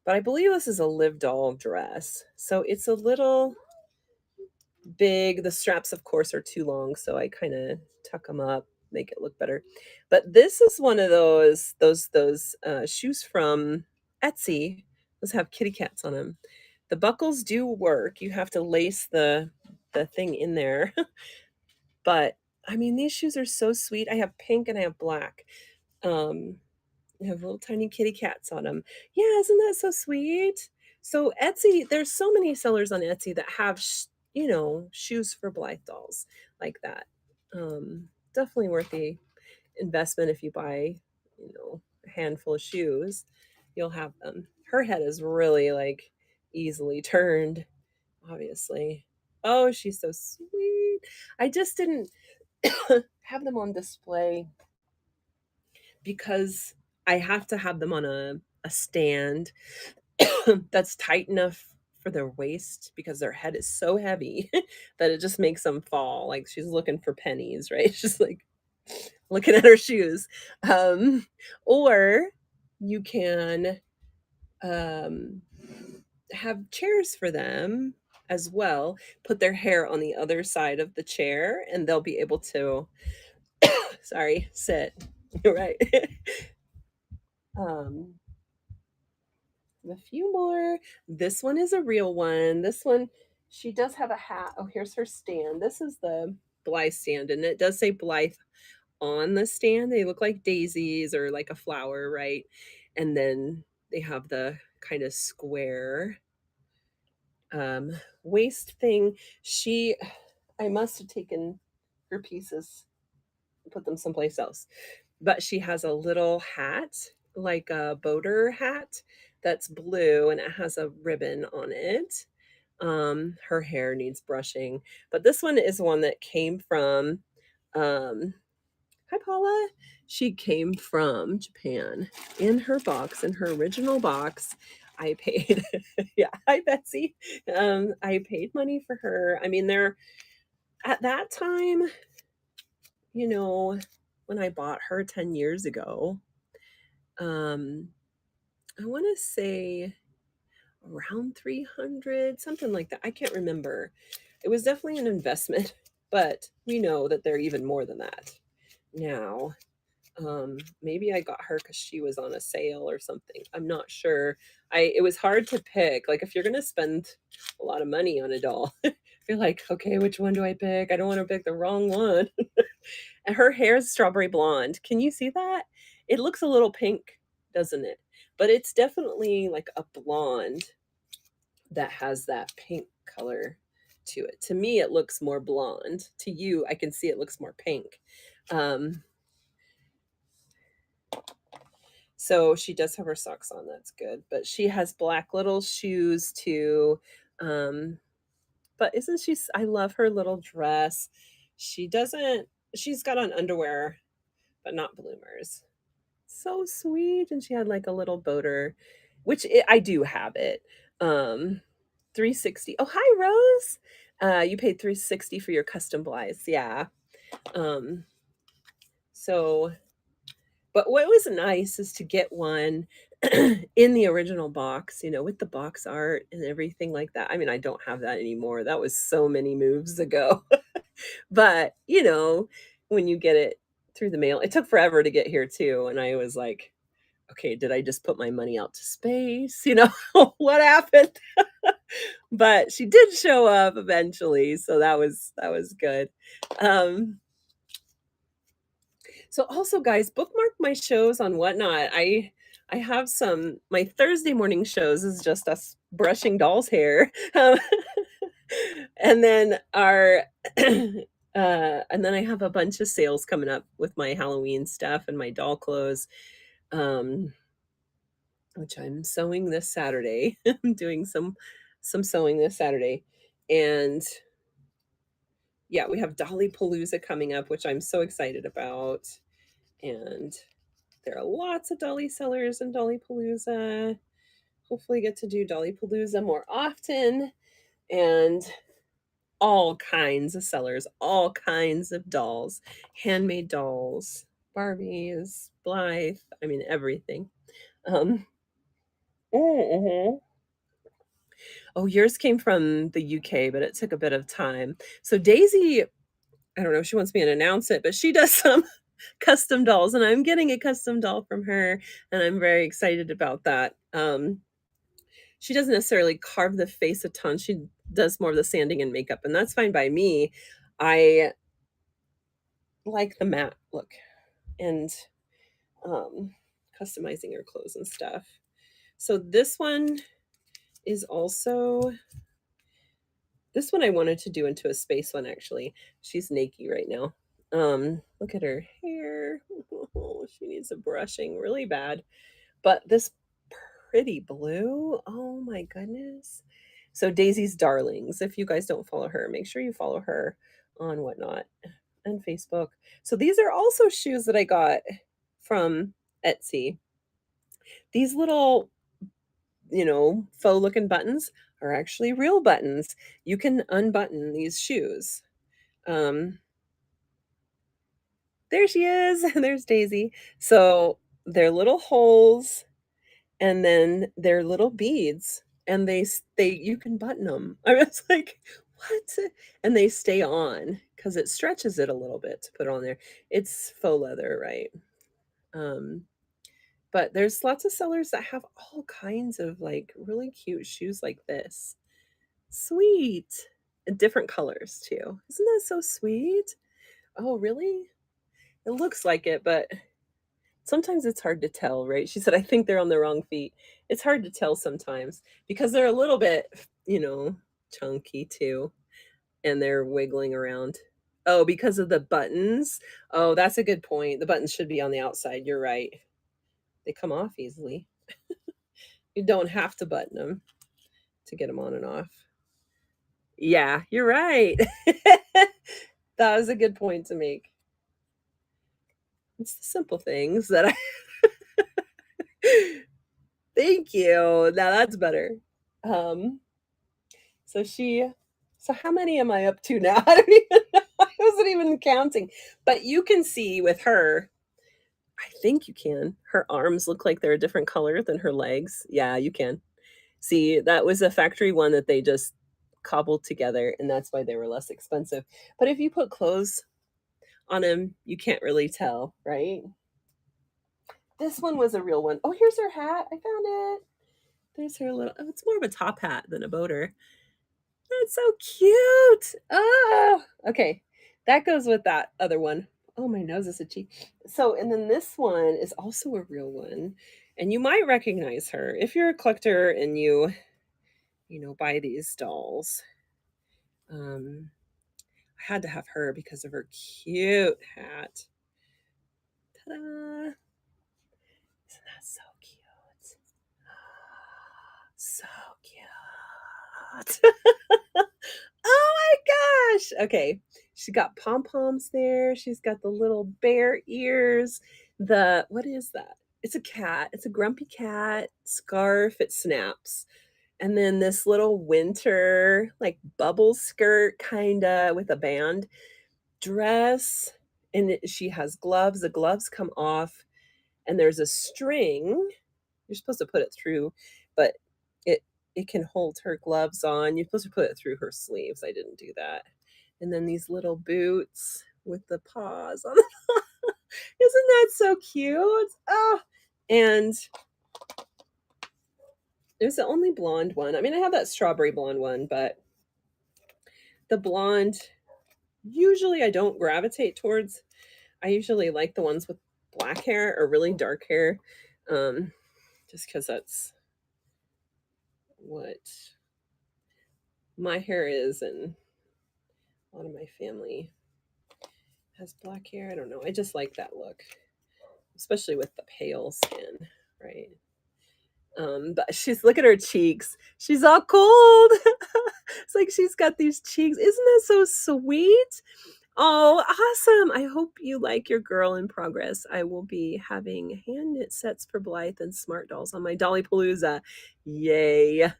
But I believe this is a Liv doll dress. So it's a little big. The straps, of course, are too long, so I kind of tuck them up, make it look better. But this is one of those shoes from Etsy. Those have kitty cats on them. The buckles do work. You have to lace the thing in there. But I mean, these shoes are so sweet. I have pink and I have black. Um, they have little tiny kitty cats on them. Yeah, isn't that so sweet? So Etsy, there's so many sellers on Etsy that have, shoes for Blythe dolls like that. Definitely worth the investment if you buy, a handful of shoes. You'll have them. Her head is really like easily turned, obviously. Oh, she's so sweet. I just didn't have them on display because I have to have them on a stand that's tight enough for their waist because their head is so heavy that it just makes them fall. Like she's looking for pennies, right? She's like looking at her shoes. Or you can um, have chairs for them as well. Put their hair on the other side of the chair and they'll be able to, sorry, sit. You're right. um, a few more. This one is a real one. This one, she does have a hat. Oh, here's her stand. This is the Blythe stand, and it does say Blythe on the stand. They look like daisies or like a flower, right? And then they have the kind of square um waist thing. I must have taken her pieces and put them someplace else. But she has a little hat, like a boater hat that's blue and it has a ribbon on it. Her hair needs brushing, but this one is one that came from um hi Paula. She came from Japan in her box, in her original box. I paid yeah, hi Betsy. I paid money for her. I mean, they're at that time, you know, when I bought her 10 years ago, um, I want to say around 300, something like that. I can't remember. It was definitely an investment, but we know that they're even more than that now. Maybe I got her because she was on a sale or something. I'm not sure. It was hard to pick. Like if you're gonna spend a lot of money on a doll, you're like, okay, which one do I pick? I don't want to pick the wrong one. And her hair is strawberry blonde. Can you see that? It looks a little pink, doesn't it? But it's definitely like a blonde that has that pink color to it. To me, it looks more blonde. To you, I can see it looks more pink. Um, so she does have her socks on. That's good. But she has black little shoes too. Um, but isn't she? I love her little dress. She doesn't. She's got on underwear, but not bloomers. So sweet. And she had like a little boater, which I do have it. 360. Oh, hi, Rose. You paid 360 for your custom Blythes. Yeah. Um, so, but what was nice is to get one in the original box, with the box art and everything like that. I mean, I don't have that anymore. That was so many moves ago. But, when you get it through the mail, it took forever to get here too. And I was like, okay, did I just put my money out to space? What happened? But she did show up eventually, so that was good. Um, so also, guys, bookmark my shows on Whatnot. I have some my Thursday morning shows is just us brushing doll's hair. And then our and then I have a bunch of sales coming up with my Halloween stuff and my doll clothes, um, which I'm sewing this Saturday. I'm doing some sewing this Saturday. And yeah, we have Dolly Palooza coming up, which I'm so excited about. And there are lots of Dolly sellers in Dolly Palooza. Hopefully get to do Dolly Palooza more often, and all kinds of sellers, all kinds of dolls, handmade dolls, Barbies, Blythe, I mean everything. Um, mhm. Oh, yours came from the UK, but it took a bit of time. So Daisy, I don't know if she wants me to announce it, but she does some custom dolls, and I'm getting a custom doll from her, and I'm very excited about that. She doesn't necessarily carve the face a ton. She does more of the sanding and makeup, and that's fine by me. I like the matte look and um, customizing her clothes and stuff. So is also this one I wanted to do into a space one actually. She's naked right now. Look at her hair. Oh, she needs a brushing really bad. But this pretty blue, oh my goodness. So Daisy's Darlings. If you guys don't follow her, make sure you follow her on Whatnot and Facebook. So these are also shoes that I got from Etsy. These little, faux looking buttons are actually real buttons. You can unbutton these shoes. Um, there she is. There's Daisy. So they're little holes and then they're little beads and they you can button them. I was like, what? And they stay on because it stretches it a little bit to put on there. It's faux leather, right? Um, but there's lots of sellers that have all kinds of like really cute shoes like this. Sweet. And different colors too. Isn't that so sweet? Oh, really? It looks like it, but sometimes it's hard to tell, right? She said, I think they're on the wrong feet. It's hard to tell sometimes because they're a little bit, chunky too, and they're wiggling around. Oh, because of the buttons? Oh, that's a good point. The buttons should be on the outside. You're right. They come off easily. You don't have to button them to get them on and off. Yeah, you're right. That was a good point to make. It's the simple things that I Thank you. Now that's better. Um, so she so how many am I up to now? I don't even know. I wasn't even counting. But you can see with her, I think you can. Her arms look like they're a different color than her legs. Yeah, you can. See, that was a factory one that they just cobbled together, and that's why they were less expensive. But if you put clothes on them, you can't really tell, right? This one was a real one. Oh, here's her hat. I found it. There's her little oh, it's more of a top hat than a boater. That's so cute. Oh, okay. That goes with that other one. Oh, my nose is itchy. So, and then this one is also a real one. And you might recognize her if you're a collector and buy these dolls. Um, I had to have her because of her cute hat. Ta-da! Isn't that so cute? So cute. Oh my gosh. Okay. She's got pom-poms there. She's got the little bear ears. What is that? It's a cat. It's a grumpy cat scarf. It snaps. And then this little winter, like bubble skirt, kinda with a band dress. And she has gloves. The gloves come off, and there's a string. You're supposed to put it through, but it it can hold her gloves on. You're supposed to put it through her sleeves. I didn't do that. And then these little boots with the paws on. Isn't that so cute? Oh, and there's the only blonde one. I mean, I have that strawberry blonde one, but the blonde usually I don't gravitate towards. I usually like the ones with black hair or really dark hair. Um, just because that's what my hair is, and a lot of my family has black hair. I don't know. I just like that look, especially with the pale skin, right? But she's look at her cheeks. She's all cold. It's like she's got these cheeks. Isn't that so sweet? Oh, awesome. I hope you like your girl in progress. I will be having hand knit sets for Blythe and Smart Dolls on my Dolly Palooza. Yay.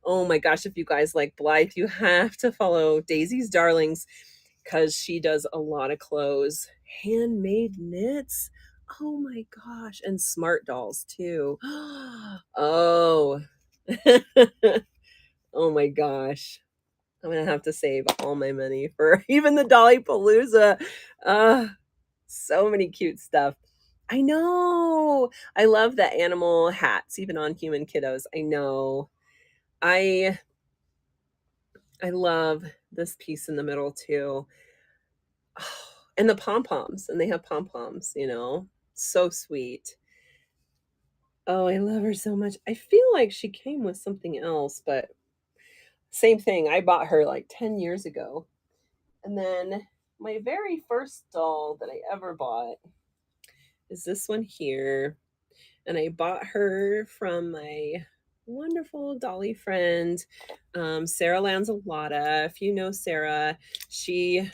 Oh my gosh, if you guys like Blythe, you have to follow Daisy's Darlings because she does a lot of clothes, handmade knits. Oh my gosh, and Smart Dolls too. Oh, oh my gosh. I'm gonna have to save all my money for even the Dolly Palooza. Uh, so many cute stuff. I know. I love the animal hats, even on human kiddos. I know. I I love this piece in the middle too. And the pom-poms, and they have pom-poms, so sweet. Oh, I love her so much. I feel like she came with something else, but same thing. I bought her like 10 years ago. And then my very first doll that I ever bought is this one here. And I bought her from my wonderful dolly friend, Sarah Lanzalotta. If you know Sarah, she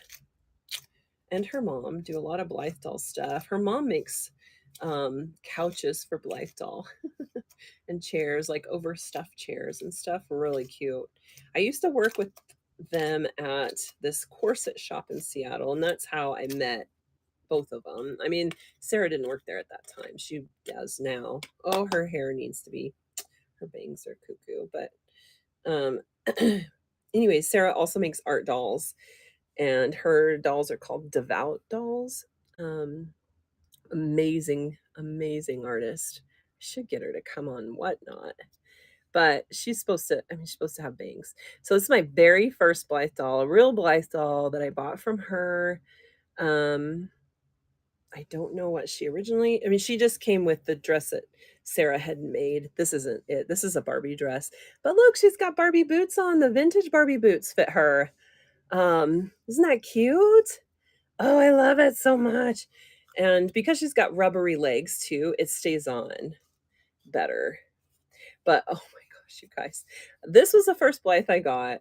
and her mom do a lot of Blythe Doll stuff. Her mom makes couches for Blythe Doll and chairs, like overstuffed chairs and stuff. Really cute. I used to work with them at this corset shop in Seattle, and that's how I met both of them. I mean, Sarah didn't work there at that time. She does now. Oh, her hair needs to be, her bangs are cuckoo. But um, anyway, Sarah also makes art dolls, and her dolls are called Devout Dolls. Um, amazing, amazing artist. I should get her to come on Whatnot. But she's supposed to, I mean, she's supposed to have bangs. So this is my very first Blythe doll, a real Blythe doll that I bought from her. Um, I don't know what she originally, I mean, she just came with the dress that Sarah had made. This isn't it. This is a Barbie dress. But look, she's got Barbie boots on. The vintage Barbie boots fit her. Isn't that cute? Oh, I love it so much. And because she's got rubbery legs too, it stays on better. But oh my gosh, you guys. This was the first Blythe I got.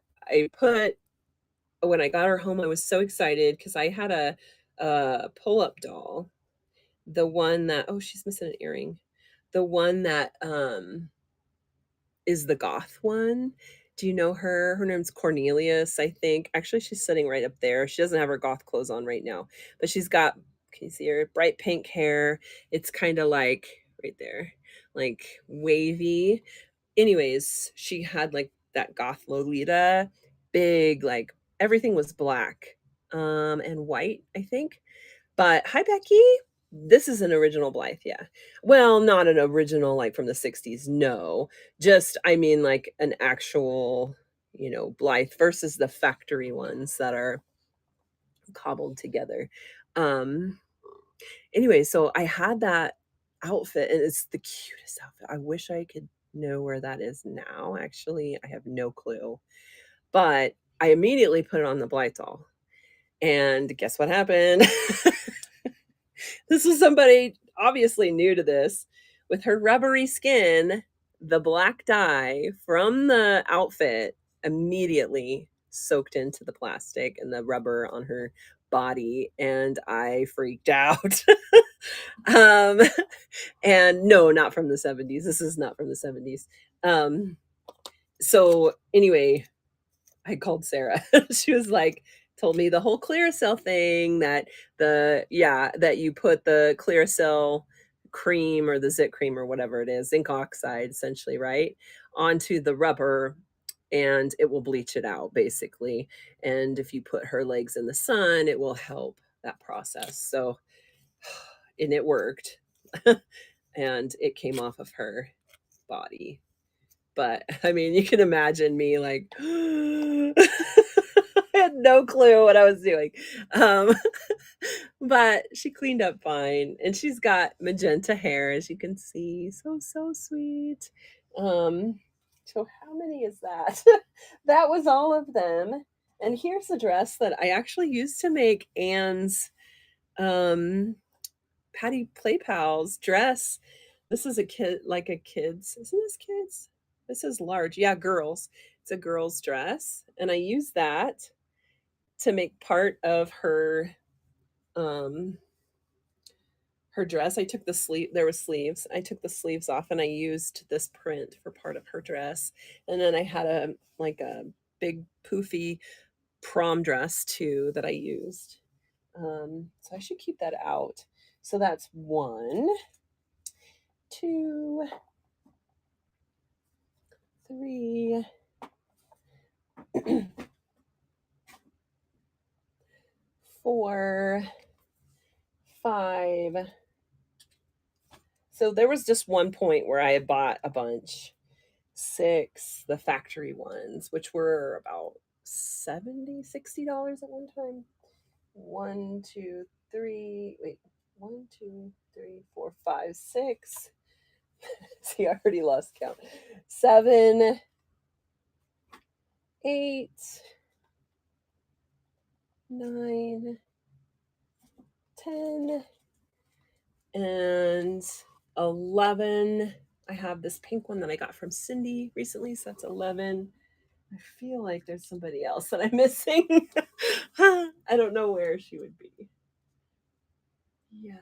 When I got her home, I was so excited because I had a pull-up doll. The one that, oh, she's missing an earring. The one that is the goth one. Do you know her? Her name's Cornelius, I think. Actually, she's sitting right up there. She doesn't have her goth clothes on right now, but she's got, can you see her? Bright pink hair. It's kind of like right there, like wavy. Anyways, she had like that goth Lolita, big, like everything was black and white, I think. But hi, Becky. This is an original Blythe, yeah. Well, not an original like from the 60s, no. Just, I mean, like an actual, Blythe versus the factory ones that are cobbled together. Um, anyway, so I had that outfit, and it's the cutest outfit. I wish I could know where that is now. Actually, I have no clue. But I immediately put it on the Blythe doll. And guess what happened? This is somebody obviously new to this. With her rubbery skin, the black dye from the outfit immediately soaked into the plastic and the rubber on her body, and I freaked out. um, and no, not from the 70s. This is not from the 70s. So anyway, I called Sarah. She was like, told me the whole Clearasil thing, that you put the Clearasil cream or the Zit cream or whatever it is, zinc oxide essentially, right, onto the rubber, and it will bleach it out basically. And if you put her legs in the sun, it will help that process. So, and it worked. And it came off of her body. But I mean, you can imagine me like, I had no clue what I was doing. Um, but she cleaned up fine, and she's got magenta hair, as you can see. So, so sweet. Um, so how many is that? That was all of them. And here's a dress that I actually used to make Anne's um Patty Playpal's dress. This is a kid, like a kid's. Isn't this kids? This is large. Yeah, girls. It's a girl's dress, and I used that to make part of um her dress. I took the sleeve, there was sleeves. I took the sleeves off and I used this print for part of her dress. And then I had a like a big poofy prom dress too that I used. So I should keep that out. So that's one, two, three, 4, 5. So there was just one point where I had bought a bunch. 6, the factory ones, which were about 70, $60 at one time. 1, 2, 3, wait, 1, 2, 3, 4, 5, 6. See, I already lost count. 7, 8, 9, 10, and 11. I have this pink one that I got from Cindy recently, so that's 11. I feel like there's somebody else that I'm missing. I don't know where she would be. Yeah.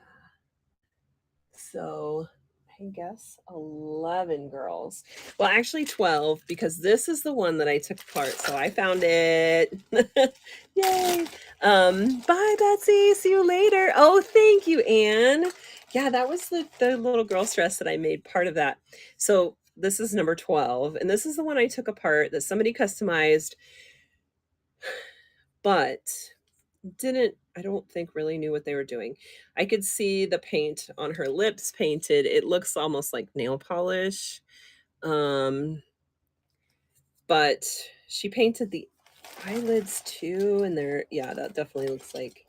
So I guess 11 girls. Well, actually 12, because this is the one that I took apart. So I found it. Yay. Bye, Betsy. See you later. Oh, thank you, Anne. Yeah, that was the little girl's dress that I made part of that. So this is number 12. And this is the one I took apart that somebody customized, but didn't, I don't think, really knew what they were doing. I could see the paint on her lips painted. It looks almost like nail polish. Um, but she painted the eyelids too, and they're, yeah, that definitely looks like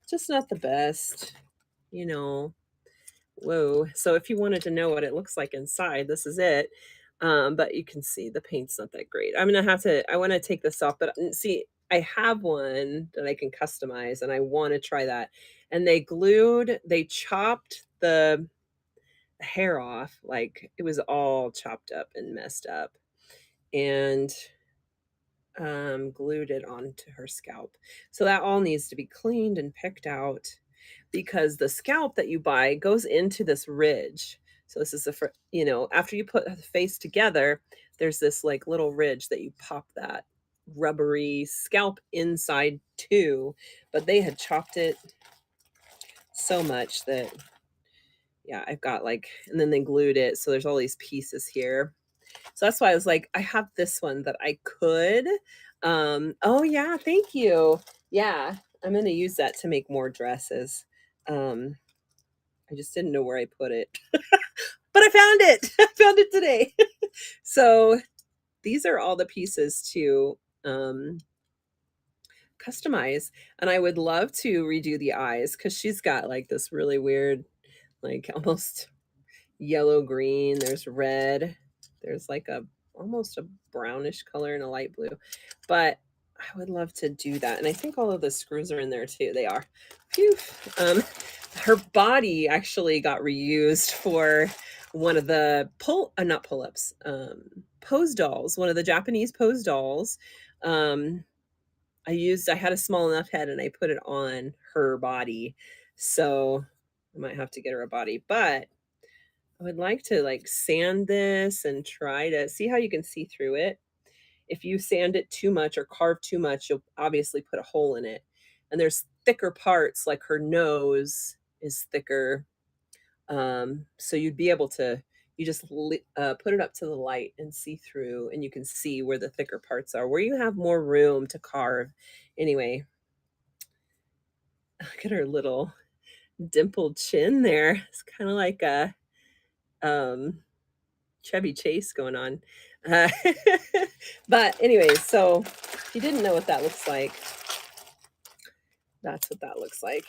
just not the best, you know. Whoa. So if you wanted to know what it looks like inside, this is it. But you can see the paint's not that great. I'm gonna have to, I want to take this off, but see, I have one that I can customize and I want to try that. And they chopped the hair off, like it was all chopped up and messed up, and glued it onto her scalp. So that all needs to be cleaned and picked out, because the scalp that you buy goes into this ridge. So this is after you put the face together, there's this like little ridge that you pop that rubbery scalp inside too. But they had chopped it so much that, yeah, I've got like, and then they glued it. So there's all these pieces here. So that's why I was like, I have this one that I could. Oh yeah, thank you. Yeah, I'm gonna use that to make more dresses. Um, I just didn't know where I put it, but I found it. I found it today. So these are all the pieces to customize, and I would love to redo the eyes because she's got like this really weird, like almost yellow green. There's red. There's like a almost a brownish color and a light blue. But I would love to do that. And I think all of the screws are in there too. They are. Phew. Her body actually got reused for one of the not pull-ups, pose dolls, one of the Japanese pose dolls. Um, I had a small enough head and I put it on her body. So I might have to get her a body, but I would like to like sand this and try to see how you can see through it. If you sand it too much or carve too much, you'll obviously put a hole in it. And there's thicker parts, like her nose is thicker. So you'd be able to, you just put it up to the light and see through, and you can see where the thicker parts are, where you have more room to carve. Anyway, look at her little dimpled chin there. It's kind of like a um, Chevy Chase going on. Uh, but anyways, so if you didn't know what that looks like, that's what that looks like.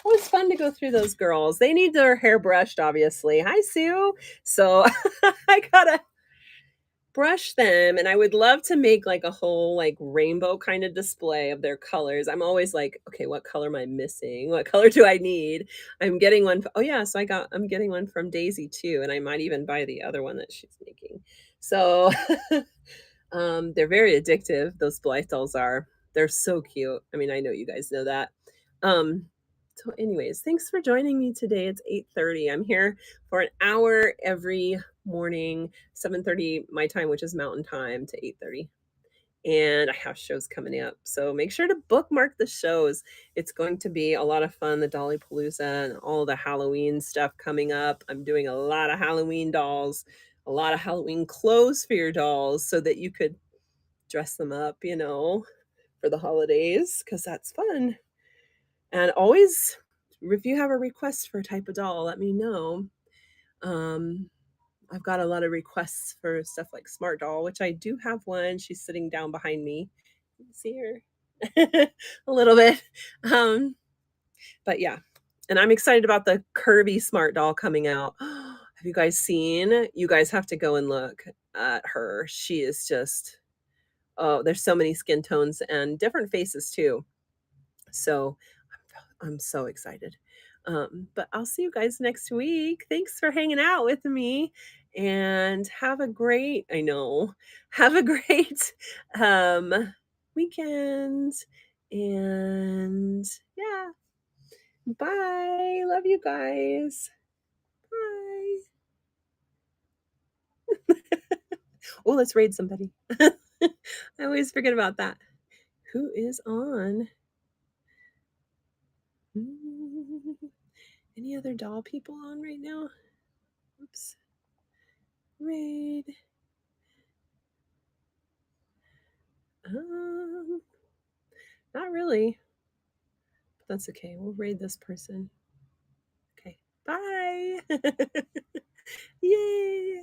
Well, it's fun to go through those girls. They need their hair brushed, obviously. Hi, Sue. So I gotta brush them, and I would love to make like a whole like rainbow kind of display of their colors. I'm always like, okay, what color am I missing? What color do I need? I'm getting one. Oh yeah, so I'm getting one from Daisy too, and I might even buy the other one that she's making. So they're very addictive. Those Blythe dolls are. They're so cute. I mean, I know you guys know that. Um, so, anyways, thanks for joining me today. It's 8:30. I'm here for an hour every morning, 7:30 my time, which is Mountain Time, to 8:30. And I have shows coming up. So make sure to bookmark the shows. It's going to be a lot of fun. The Dolly Palooza and all the Halloween stuff coming up. I'm doing a lot of Halloween dolls, a lot of Halloween clothes for your dolls so that you could dress them up, for the holidays, because that's fun. And always, if you have a request for a type of doll, let me know. Um, I've got a lot of requests for stuff like Smart Doll, which I do have one. She's sitting down behind me. You can see her a little bit. Um, but yeah, and I'm excited about the Kirby Smart Doll coming out. Have you guys seen? You guys have to go and look at her. She is just, oh, there's so many skin tones and different faces too. So I'm so excited. But I'll see you guys next week. Thanks for hanging out with me and have a great, I know, have a great weekend. And yeah, bye. Love you guys. Bye. Oh, let's raid somebody. I always forget about that. Who is on? Any other doll people on right now? Oops. Raid. Um, Not really. But that's okay. We'll raid this person. Okay. Bye. Yay.